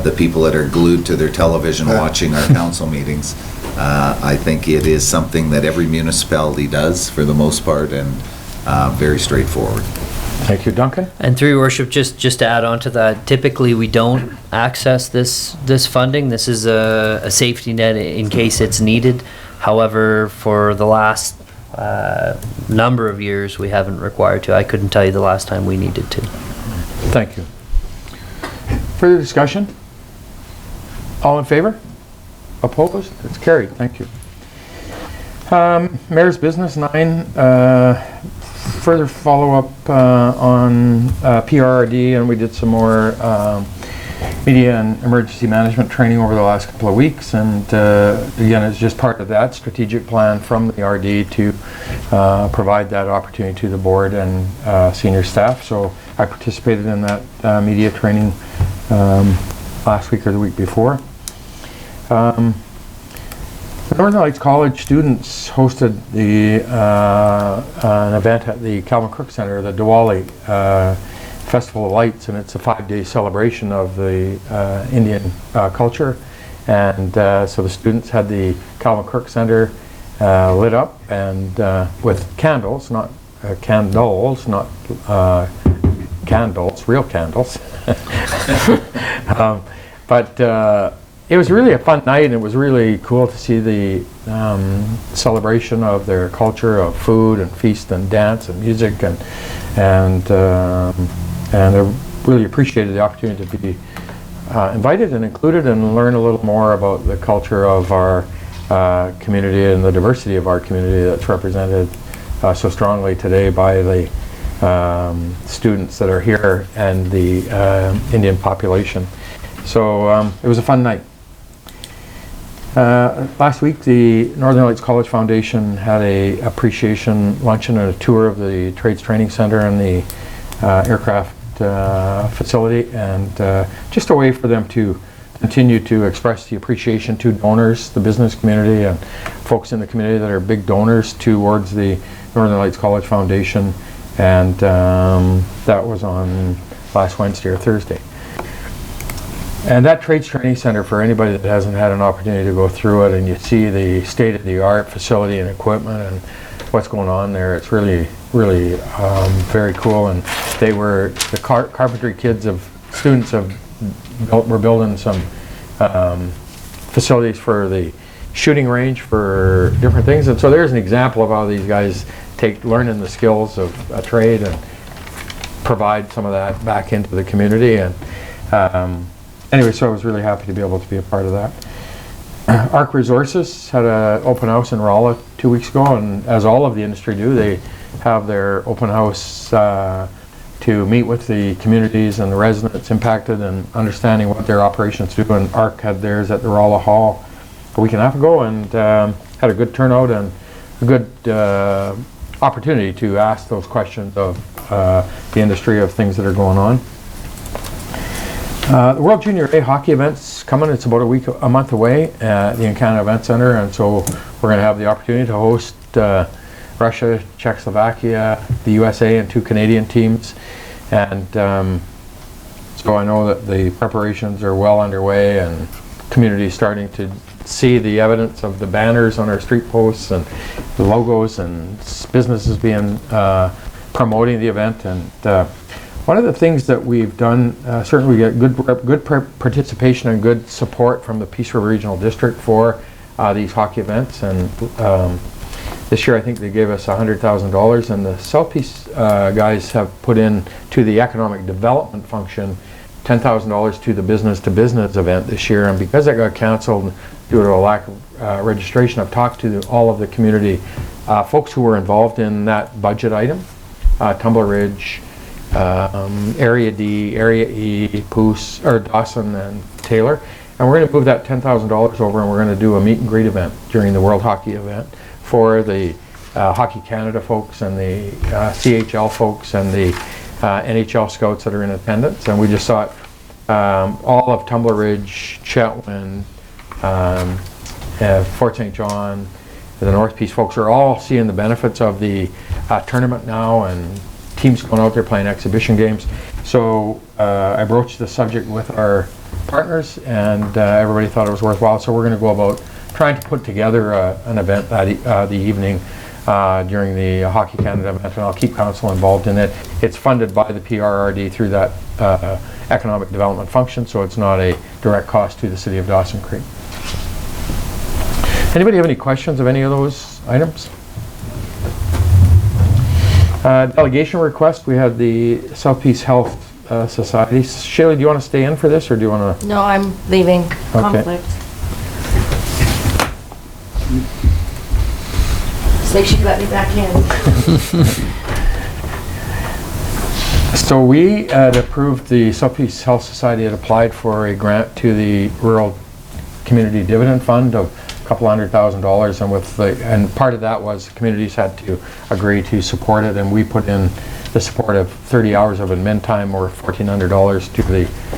the people that are glued to their television watching our council meetings. I think it is something that every municipality does for the most part, and very straightforward. Thank you, Duncan. And through your worship, just to add on to that, typically we don't access this funding. This is a safety net in case it's needed. However, for the last number of years, we haven't required to. I couldn't tell you the last time we needed to. Thank you. Further discussion? All in favor? Opposed? It's carried. Thank you. Mayor's Business 9. Further follow-up on PRRD, and we did some more media and emergency management training over the last couple of weeks, and again, it's just part of that strategic plan from the RD to provide that opportunity to the board and senior staff. So I participated in that media training last week or the week before. The Northern Lights College students hosted an event at the Calvin Crook Center, the Diwali Festival of Lights, and it's a 5-day celebration of the Indian culture. And so the students had the Calvin Crook Center lit up and with candles, not candles, not candles, real candles. But it was really a fun night, and it was really cool to see the celebration of their culture of food and feast and dance and music, and I really appreciated the opportunity to be invited and included and learn a little more about the culture of our community and the diversity of our community that's represented so strongly today by the students that are here and the Indian population. So it was a fun night. Last week, the Northern Lights College Foundation had a appreciation luncheon and a tour of the Trades Training Center and the aircraft facility, and just a way for them to continue to express the appreciation to donors, the business community, and folks in the community that are big donors towards the Northern Lights College Foundation, and that was on last Wednesday or Thursday. And that Trades Training Center, for anybody that hasn't had an opportunity to go through it and you see the state-of-the-art facility and equipment and what's going on there, it's really, really very cool. And they were, the carpentry kids of students were building some facilities for the shooting range for different things. And so there's an example of how these guys learning the skills of a trade and provide some of that back into the community. And anyway, so I was really happy to be able to be a part of that. ARC Resources had an open house in Rolla 2 weeks ago, and as all of the industry do, they have their open house to meet with the communities and the residents impacted and understanding what their operations do. And ARC had theirs at the Rolla Hall a week and a half ago, and had a good turnout and a good opportunity to ask those questions of the industry, of things that are going on. The World Junior A hockey event's coming. It's about a month away at the Encana Event Center, and so we're going to have the opportunity to host Russia, Czechoslovakia, the USA, and 2 Canadian teams. And so I know that the preparations are well underway, and community is starting to see the evidence of the banners on our street posts and the logos, and businesses being promoting the event. And one of the things that we've done, certainly we get good participation and good support from the Peace River Regional District for these hockey events. And this year I think they gave us $100,000, and the South Peace guys have put in to the economic development function $10,000 to the business-to-business event this year. And because that got canceled due to a lack of registration, I've talked to all of the community folks who were involved in that budget item, Tumbler Ridge, Area D, Area E, Poos, or Dawson and Taylor. And we're going to move that $10,000 over, and we're going to do a meet and greet event during the World Hockey event for the Hockey Canada folks and the CHL folks and the NHL scouts that are in attendance. And we just thought all of Tumbler Ridge, Chetwynd, Fort St. John, the North Peace folks are all seeing the benefits of the tournament now, and teams going out there playing exhibition games. So I broached the subject with our partners, and everybody thought it was worthwhile. So we're going to go about trying to put together an event that the evening during the Hockey Canada event, and I'll keep council involved in it. It's funded by the PRRD through that economic development function, so it's not a direct cost to the city of Dawson Creek. Anybody have any questions of any of those items? Delegation request, we had the South Peace Health Society. Shaylee, do you want to stay in for this, or do you want to? No, I'm leaving. Conflict. Just make sure you let me back in. So we had approved, the South Peace Health Society had applied for a grant to the Rural Community Dividend Fund of a couple $100,000, and part of that was communities had to agree to support it, and we put in the support of 30 hours of admin time, or $1,400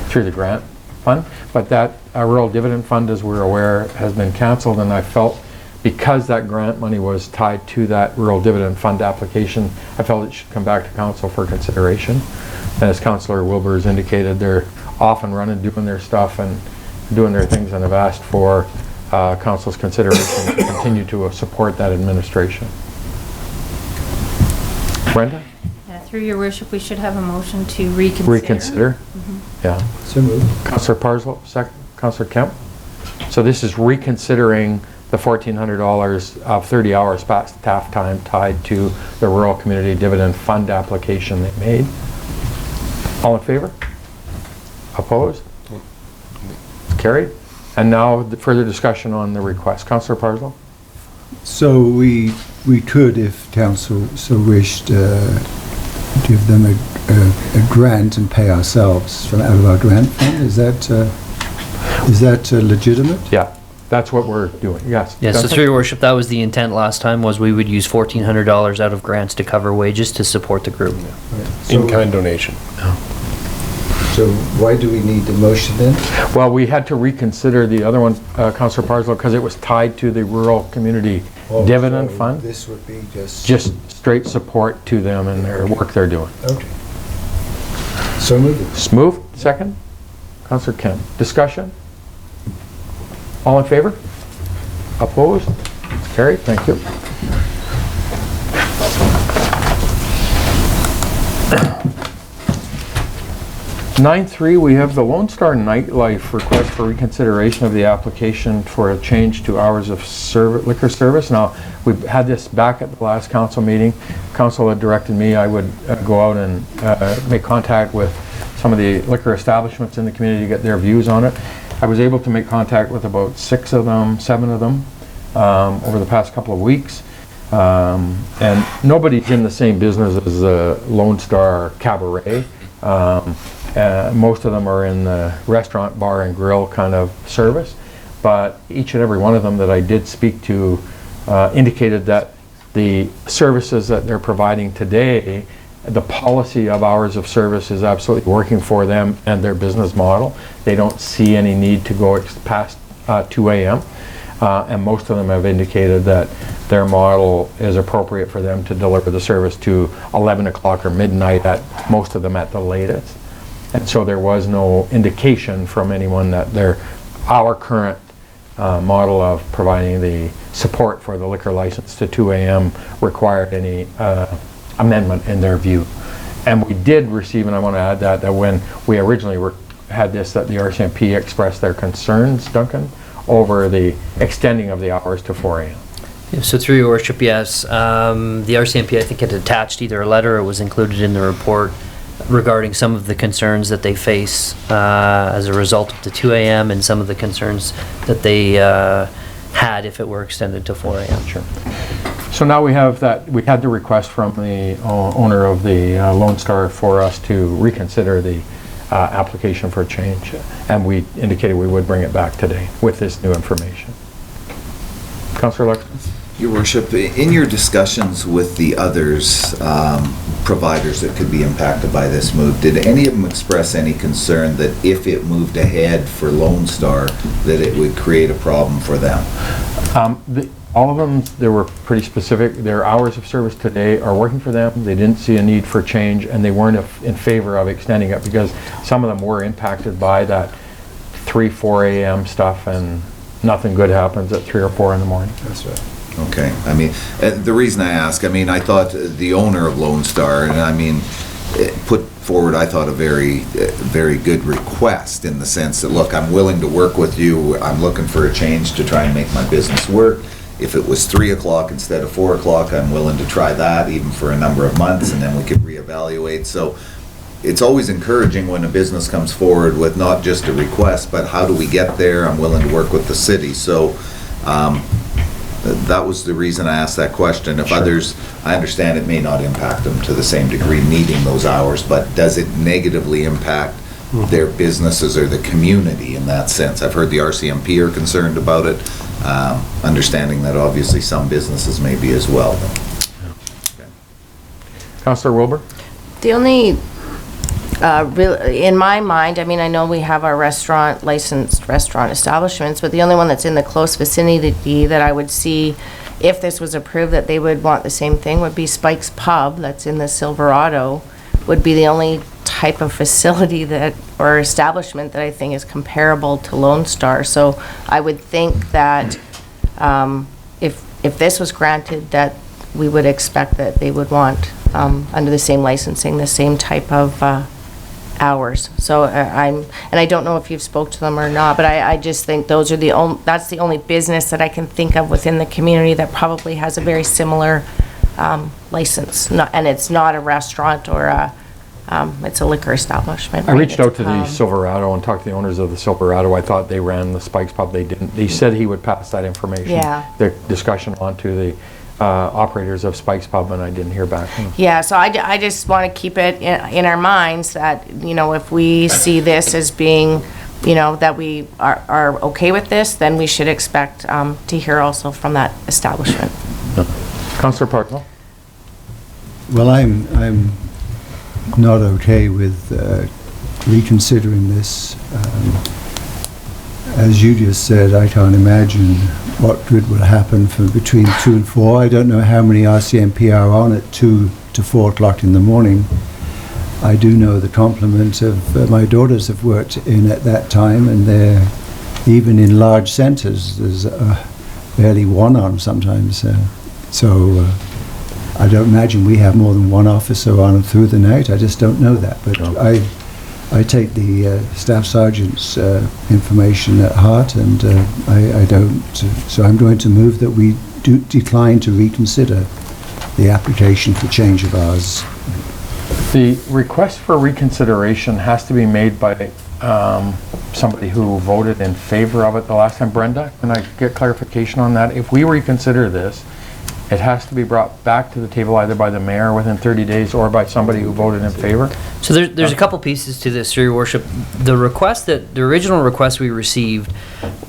through the grant fund. But that Rural Dividend Fund, as we're aware, has been canceled, and I felt because that grant money was tied to that Rural Dividend Fund application, I felt it should come back to council for consideration. And as Councillor Wilbur has indicated, they're off and running, doing their stuff and doing their things, and have asked for council's consideration to continue to support that administration. Brenda? Yeah, through your worship, we should have a motion to reconsider. Reconsider? Yeah. So moved. Councillor Parslow, second. Councillor Kemp? So this is reconsidering the $1,400 of 30 hours staff time tied to the Rural Community Dividend Fund application they made. All in favor? Opposed? Carried. And now the further discussion on the request. Councillor Parslow? So we could, if council so wished, give them a grant and pay ourselves from out of our grant fund. Is that legitimate? Yeah, that's what we're doing. Yes. Yeah, so Duncan? through your worship, that was the intent last time, was we would use $1,400 out of grants to cover wages to support the group. In-kind donation. So why do we need the motion then? Well, we had to reconsider the other one, Councillor Parslow, because it was tied to the Rural Community Dividend Fund. This would be Just straight support to them and their work they're doing. Okay. So moved. Smooth, second. Councillor Kemp. Discussion? All in favor? Opposed? Carried, thank you. 9.3, we have the Lone Star Nightlife request for reconsideration of the application for a change to hours of liquor service. Now, we had this back at the last council meeting. Council had directed me I would go out and make contact with some of the liquor establishments in the community to get their views on it. I was able to make contact with about 7 of them over the past couple of weeks. And nobody's in the same business as Lone Star Cabaret. Most of them are in the restaurant, bar, and grill kind of service, but each and every one of them that I did speak to indicated that the services that they're providing today, the policy of hours of service is absolutely working for them and their business model. They don't see any need to go past 2 a.m. And most of them have indicated that their model is appropriate for them to deliver the service to 11 o'clock or midnight, at most of them at the latest. And so there was no indication from anyone that our current model of providing the support for the liquor license to 2 a.m. required any amendment in their view. And we did receive, and I want to add that when we originally had this, that the RCMP expressed their concerns, Duncan, over the extending of the hours to 4 a.m. Yeah, so through your worship, yes. The RCMP, I think, had attached either a letter or was included in the report regarding some of the concerns that they face as a result of the 2 a.m. and some of the concerns that they had if it were extended to 4 a.m. Sure. So now we have that, we had the request from the owner of the Lone Star for us to reconsider the application for a change. And we indicated we would bring it back today with this new information. Councillor Luxton? Your Worship, in your discussions with the others, providers that could be impacted by this move, did any of them express any concern that if it moved ahead for Lone Star, that it would create a problem for them? All of them, they were pretty specific. Their hours of service today are working for them. They didn't see a need for change, and they weren't in favor of extending it because some of them were impacted by that 3, 4 a.m. stuff, and nothing good happens at 3 or 4 in the morning. That's right. Okay, I mean, the reason I ask, I mean, I thought the owner of Lone Star, and I mean, put forward, I thought, a very good request in the sense that, look, I'm willing to work with you. I'm looking for a change to try and make my business work. If it was 3 o'clock instead of 4 o'clock, I'm willing to try that even for a number of months, and then we could reevaluate. So it's always encouraging when a business comes forward with not just a request, but how do we get there? I'm willing to work with the city. So that was the reason I asked that question. If others, I understand it may not impact them to the same degree needing those hours, but does it negatively impact their businesses or the community in that sense? I've heard the RCMP are concerned about it, understanding that obviously some businesses may be as well. Okay. Councillor Wilbur? The only, in my mind, I mean, I know we have our licensed restaurant establishments, but the only one that's in the close vicinity that I would see, if this was approved, that they would want the same thing would be Spike's Pub, that's in the Silverado, would be the only type of facility that, or establishment that I think is comparable to Lone Star. So I would think that if this was granted, that we would expect that they would want, under the same licensing, the same type of hours. So and I don't know if you've spoke to them or not, but I just think those are that's the only business that I can think of within the community that probably has a very similar license. And it's not a restaurant or it's a liquor establishment. I right? reached It's out to the Silverado and talked to the owners of the Silverado. I thought they ran the Spike's Pub. They didn't. They said he would pass that information, the discussion on to the operators of Spike's Pub, and I didn't hear back from them. Yeah, so I just want to keep it in our minds that, you know, if we see this as being, you know, that we are okay with this, then we should expect to hear also from that establishment. Councillor Parkville? Well, I'm not okay with reconsidering this. As you just said, I can't imagine what good will happen from between 2 and 4. I don't know how many RCMP are on at 2 to 4 o'clock in the morning. I do know the complement of my daughters have worked in at that time, and they're even in large centres. There's barely one on sometimes. So I don't imagine we have more than one officer on through the night. I just don't know that. But I take the staff sergeant's information at heart, and I don't. So I'm going to move that we do decline to reconsider the application for change of hours. The request for reconsideration has to be made by somebody who voted in favor of it the last time. Brenda, can I get clarification on that? If we reconsider this, it has to be brought back to the table either by the mayor within 30 days or by somebody who voted in favor? So there's a couple pieces to this, Your Worship. The original request we received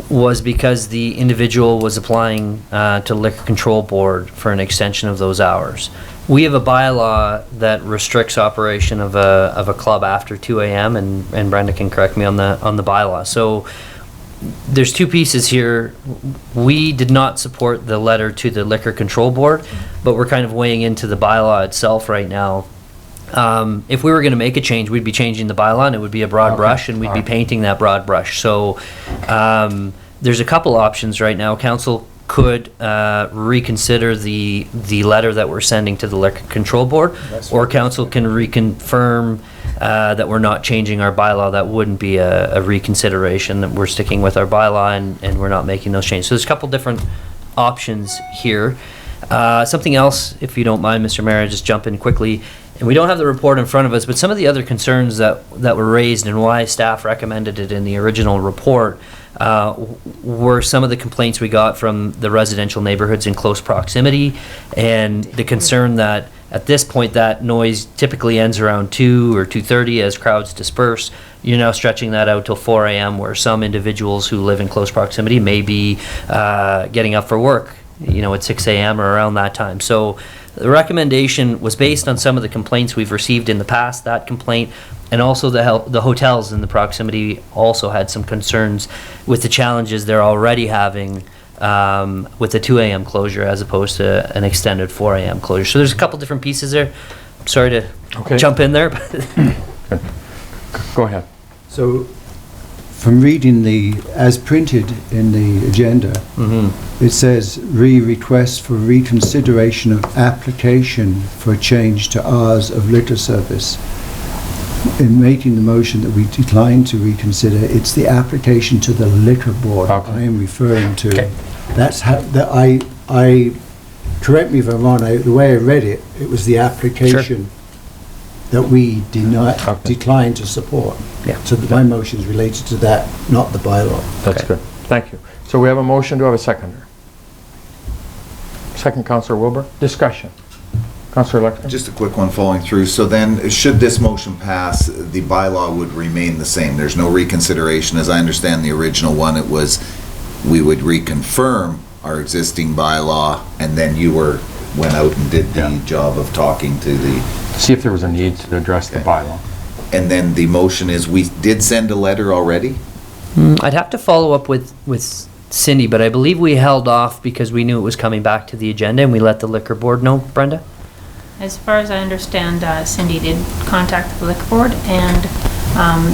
was because the individual was applying to Liquor Control Board for an extension of those hours. We have a bylaw that restricts operation of a club after 2 a.m. and Brenda can correct me on the bylaw. So there's two pieces here. We did not support the letter to the Liquor Control Board, but we're kind of weighing into the bylaw itself right now. If we were going to make a change, we'd be changing the bylaw, and it would be a broad brush, and we'd be painting that broad brush. So there's a couple options right now. Council could reconsider the letter that we're sending to the Liquor Control Board, or Council can reconfirm that we're not changing our bylaw. That wouldn't be a reconsideration, that we're sticking with our bylaw and we're not making those changes. So there's a couple different options here. Something else, if you don't mind, Mr. Mayor, just jump in quickly. And we don't have the report in front of us, but some of the other concerns that were raised and why staff recommended it in the original report were some of the complaints we got from the residential neighborhoods in close proximity, and the concern that at this point that noise typically ends around 2 or 2:30 as crowds disperse. You're now stretching that out till 4 a.m. where some individuals who live in close proximity may be getting up for work, at 6 a.m. or around that time. So the recommendation was based on some of the complaints we've received in the past, that complaint, and also the hotels in the proximity also had some concerns with the challenges they're already having with the 2 a.m. closure as opposed to an extended 4 a.m. closure. So there's a couple different pieces there. Sorry to jump in there. Go ahead. So, from reading as printed in the agenda, it says request for reconsideration of application for change to hours of liquor service. In making the motion that we decline to reconsider, it's the application to the liquor board I am referring to. Okay. That's how, correct me if I'm wrong, the way I read it, it was the application that we decline to support. Yeah. So my motion is related to that, not the bylaw. That's good. Thank you. So we have a motion. Do I have a seconder? Second, Councillor Wilbur. Discussion. Councillor Lexton? Just a quick one following through. So then, should this motion pass, the bylaw would remain the same. There's no reconsideration. As I understand the original one, it was we would reconfirm our existing bylaw, and then you went out and did the job of talking to the... See if there was a need to address the bylaw. And then the motion is, we did send a letter already? I'd have to follow up with Cindy, but I believe we held off because we knew it was coming back to the agenda and we let the liquor board know. Brenda? As far as I understand, Cindy did contact the liquor board, and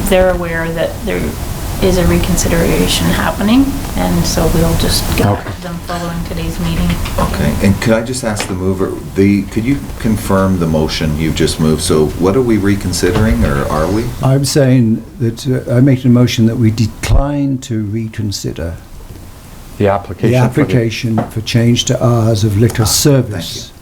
they're aware that there is a reconsideration happening, and so we'll just get back to them following today's meeting. Okay, and could I just ask the mover, could you confirm the motion you've just moved? So what are we reconsidering, or are we? I'm saying that I'm making a motion that we decline to reconsider The application. the application for change to hours of liquor service.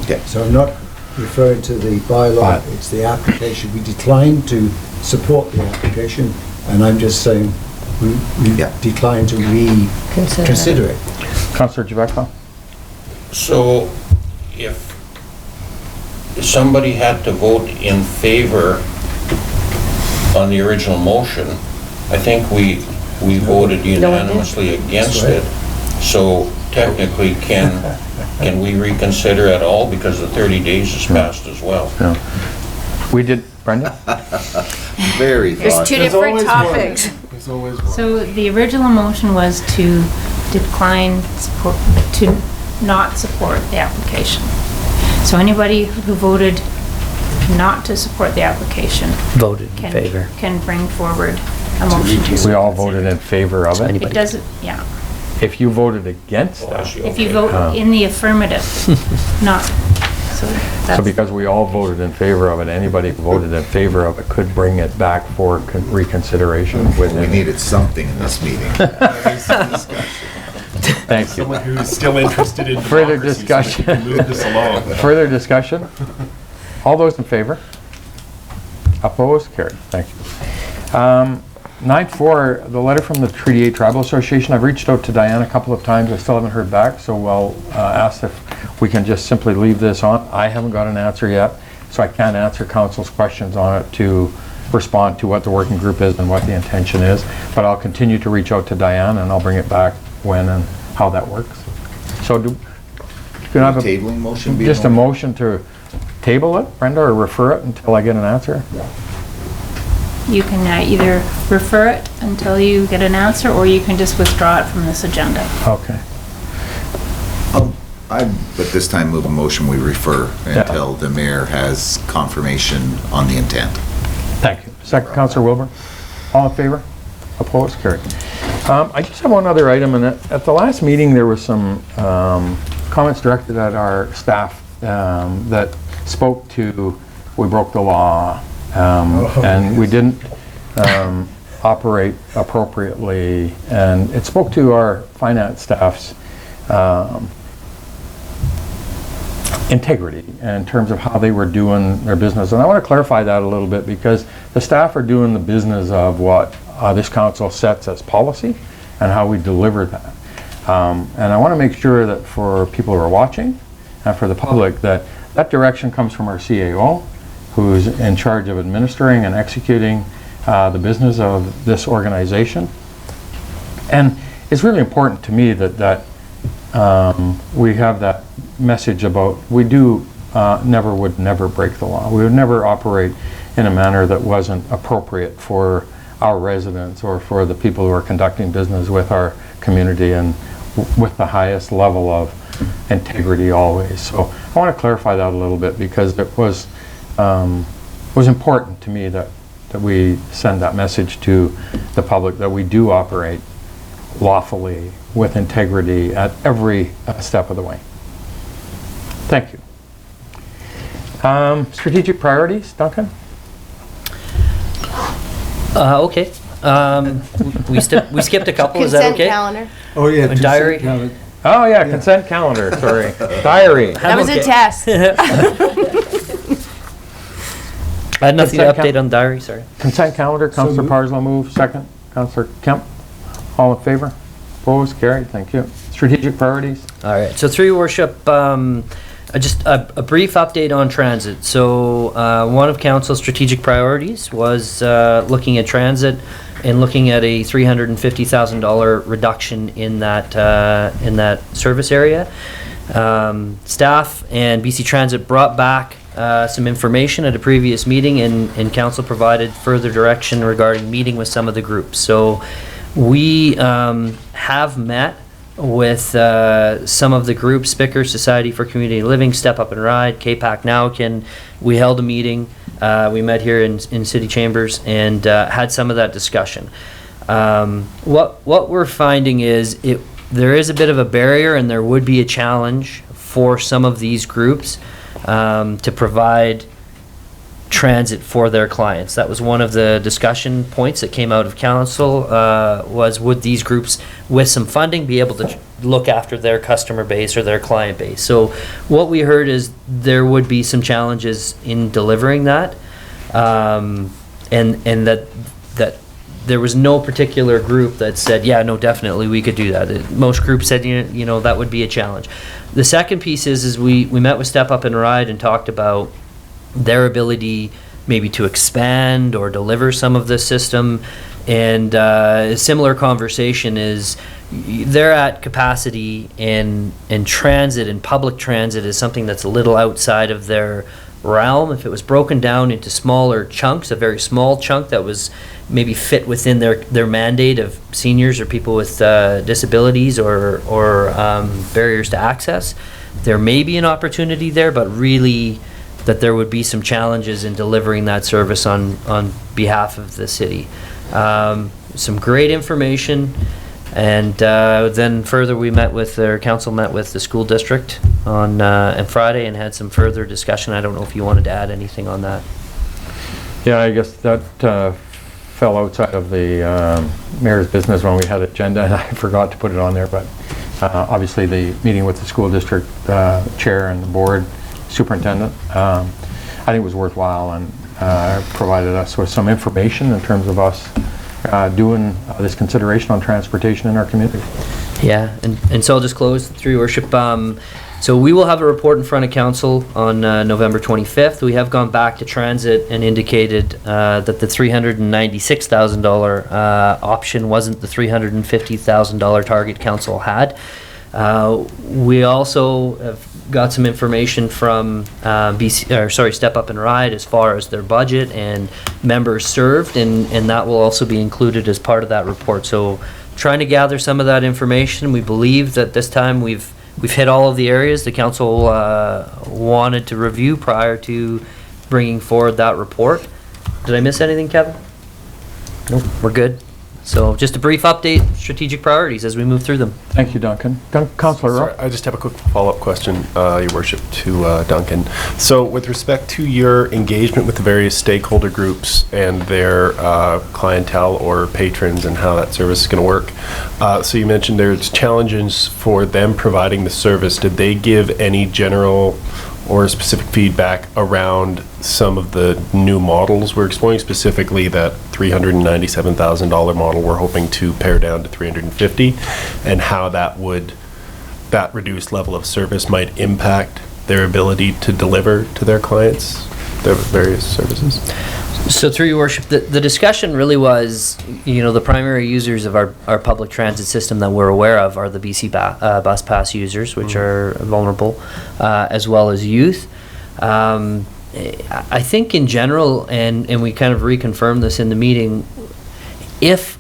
Okay. So I'm not referring to the bylaw, it's the application. We decline to support the application, and I'm just saying we decline to reconsider it. Councillor Javetkov? So if somebody had to vote in favor on the original motion, I think we voted unanimously against it. So technically, can we reconsider at all because the 30 days has passed as well? No. We did, Brenda? Very There's thoughtful. two different topics. There's always one. So the original motion was to decline support, to not support the application. So anybody who voted not to support the application Voted in favor. can bring forward a motion to. We all voted in favor of it. It doesn't, yeah. If you voted against that, If you vote in the affirmative, not, so so that's, because we all voted in favor of it, anybody who voted in favor of it could bring it back for reconsideration We within. needed something in this meeting. Thank you. Someone who is still interested in Further democracy, discussion. so we can move this along. Further discussion? All those in favor? Opposed? Carried. Thank you. 9.4, the letter from the Treaty 8 Tribal Association. I've reached out to Diane a couple of times. I still haven't heard back, so I'll ask if we can just simply leave this on. I haven't got an answer yet, so I can't answer council's questions on it to respond to what the working group is and what the intention is. But I'll continue to reach out to Diane, and I'll bring it back when and how that works. So can I have Tabling motion be just a in order? motion to table it, Brenda, or refer it until I get an answer? you can either refer it until you get an answer, or you can just withdraw it from this agenda. Okay. But this time move a motion, we refer until the mayor has confirmation on the intent. Thank you. Second, Councillor Wilbur. All in favor? Opposed? Carried. I just have one other item, and at the last meeting there was some comments directed at our staff that spoke to, we broke the law, and we didn't operate appropriately, and it spoke to our finance staff's integrity in terms of how they were doing their business. And I want to clarify that a little bit, because the staff are doing the business of what this council sets as policy and how we deliver that. And I want to make sure that for people who are watching and for the public that that direction comes from our CAO, who's in charge of administering and executing the business of this organization. And it's really important to me that we have that message about we do would never break the law. We would never operate in a manner that wasn't appropriate for our residents or for the people who are conducting business with our community and with the highest level of integrity always. So I want to clarify that a little bit because it was important to me that we send that message to the public that we do operate lawfully with integrity at every step of the way. Thank you. Strategic priorities, Duncan? Okay. We skipped a couple, is that Consent okay? calendar. Oh, yeah. A diary? Oh yeah, consent calendar, sorry. Diary. That was a test. I had nothing to Consent update on diary, sorry. Consent calendar, Councillor moved. Parslow move, second. Councillor Kemp, all in favor? Opposed, carried, thank you. Strategic priorities? All right, so through your worship, just a brief update on transit. So one of council's strategic priorities was looking at transit and looking at a $350,000 reduction in that service area. Staff and BC Transit brought back some information at a previous meeting, and council provided further direction regarding meeting with some of the groups. So we have met with some of the groups, Spicker, Society for Community Living, Step Up and Ride, KPAC Nowkin. We held a meeting. We met here in City Chambers and had some of that discussion. What we're finding is there is a bit of a barrier, and there would be a challenge for some of these groups to provide transit for their clients. That was one of the discussion points that came out of council, was would these groups with some funding be able to look after their customer base or their client base. So what we heard is there would be some challenges in delivering that, and that there was no particular group that said, yeah, no, definitely we could do that. Most groups said, you know, that would be a challenge. The second piece is we met with Step Up and Ride and talked about their ability maybe to expand or deliver some of this system. And a similar conversation is they're at capacity, and transit and public transit is something that's a little outside of their realm. If it was broken down into smaller chunks, a very small chunk that was maybe fit within their mandate of seniors or people with disabilities or barriers to access, there may be an opportunity there, but really that there would be some challenges in delivering that service on behalf of the city. Some great information, and then further council met with the school district on Friday and had some further discussion. I don't know if you wanted to add anything on that. Yeah, I guess that fell outside of the mayor's business when we had agenda, and I forgot to put it on there, but obviously the meeting with the school district chair and the board superintendent, I think it was worthwhile, and provided us with some information in terms of us doing this consideration on transportation in our community. Yeah, and so I'll just close through your worship. So we will have a report in front of council on November 25th. We have gone back to transit and indicated that the $396,000 option wasn't the $350,000 target council had. We also have got some information from Step Up and Ride as far as their budget and members served, and that will also be included as part of that report. So trying to gather some of that information. We believe that this time we've hit all of the areas the council wanted to review prior to bringing forward that report. Did I miss anything, Kevin? Nope. We're good. So just a brief update, strategic priorities as we move through them. Thank you, Duncan. Councillor Rowe? Sorry, I just have a quick follow-up question, Your Worship, to Duncan. So with respect to your engagement with the various stakeholder groups and their clientele or patrons and how that service is going to work, so you mentioned there's challenges for them providing the service. Did they give any general or specific feedback around some of the new models we're exploring, specifically that $397,000 model we're hoping to pare down to $350,000, and how that reduced level of service might impact their ability to deliver to their clients their various services. So through your worship, the discussion really was, the primary users of our public transit system that we're aware of are the BC Bus Pass users, which are vulnerable, as well as youth. I think in general, and we kind of reconfirmed this in the meeting, if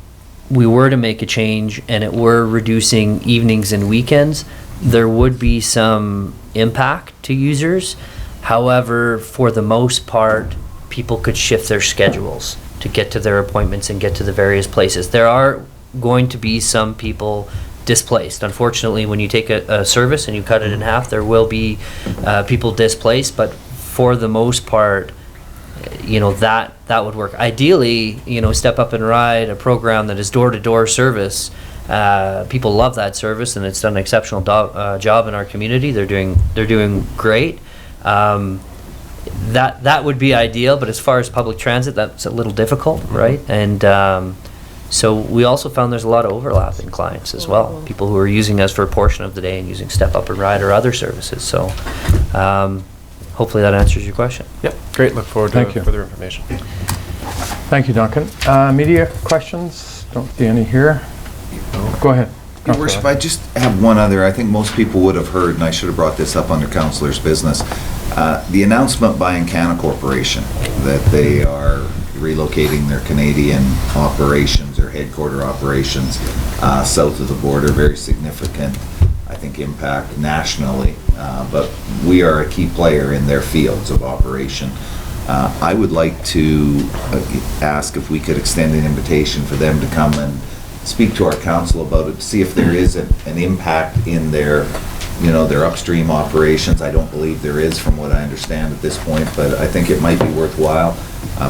we were to make a change and it were reducing evenings and weekends, there would be some impact to users. However, for the most part, people could shift their schedules to get to their appointments and get to the various places. There are going to be some people displaced. Unfortunately, when you take a service and you cut it in half, there will be people displaced, but for the most part, that would work. Ideally, Step Up and Ride, a program that is door-to-door service, people love that service, and it's done an exceptional job in our community. They're doing great. That would be ideal, but as far as public transit, that's a little difficult, right? And so we also found there's a lot of overlap in clients as well. People who are using us for a portion of the day and using Step Up and Ride or other services. So hopefully that answers your question. Yep, great. Look forward to further information. Thank you, Duncan. Media questions? Don't see any here. Go ahead. Your Worship, I just have one other. I think most people would have heard, and I should have brought this up under Councillor's business, the announcement by Encana Corporation that they are relocating their Canadian operations or headquarter operations south of the border. Very significant, I think, impact nationally, but we are a key player in their fields of operation. I would like to ask if we could extend an invitation for them to come and speak to our council about it, see if there is an impact in their upstream operations. I don't believe there is, from what I understand at this point, but I think it might be worthwhile.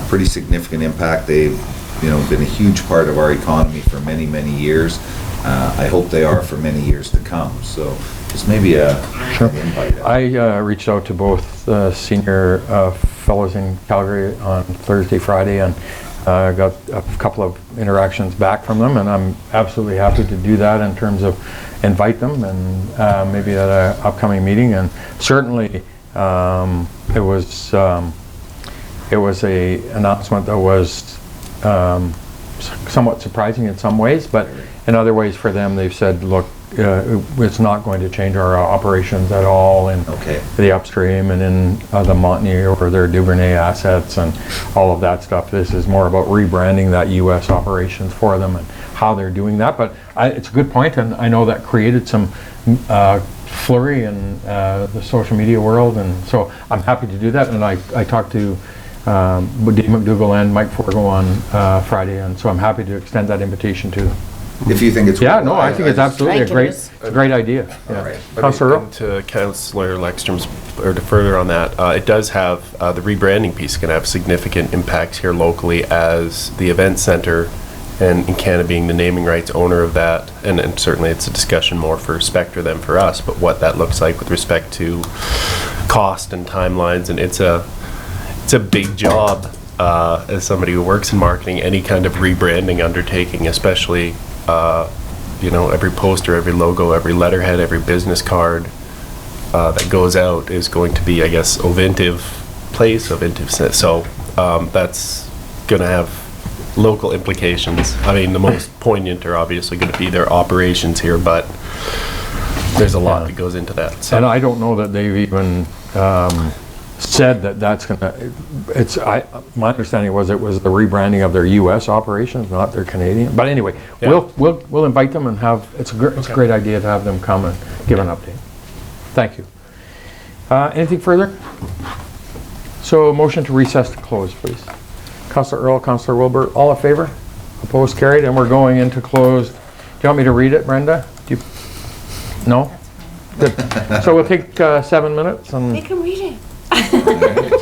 Pretty significant impact. They've been a huge part of our economy for many, many years. I hope they are for many years to come. So just maybe an invite. I reached out to both senior fellows in Calgary on Thursday, Friday, and got a couple of interactions back from them, and I'm absolutely happy to do that in terms of invite them and maybe at an upcoming meeting. And certainly it was a announcement that was somewhat surprising in some ways, but in other ways for them they've said, look, it's not going to change our operations at all in the upstream and in the Montney or their Duvernay assets and all of that stuff. This is more about rebranding that U.S. operations for them and how they're doing that. But it's a good point, and I know that created some flurry in the social media world, and so I'm happy to do that. And I talked to Dave McDougall and Mike Forgo on Friday, and so I'm happy to extend that invitation to them. If you think it's I think it's absolutely a great idea. All right. Councillor To Councillor Lekstrom's, or to further on that, it does have the rebranding piece can have significant impacts here locally, as the event center and Encana being the naming rights owner of that, and certainly it's a discussion more for Spectra than for us, but what that looks like with respect to cost and timelines, and it's a big job as somebody who works in marketing, any kind of rebranding undertaking, especially every poster, every logo, every letterhead, every business card that goes out is going to be, I guess, Ovintiv place, Ovintiv. So that's going to have local implications. I mean, the most poignant are obviously going to be their operations here, but there's a lot that goes into that. So. And I don't know that they've even said that that's going to, my understanding was it was the rebranding of their U.S. operations, not their Canadian. But anyway, we'll invite them and it's a great idea to have them come and give an update. Thank you. Anything further? So motion to recess to close, please. Councillor Earl, Councillor Wilbur, all in favor? Opposed, carried, and we're going into closed. Do you want me to read it, Brenda? No? Good. So we'll take 7 minutes. And They can read it.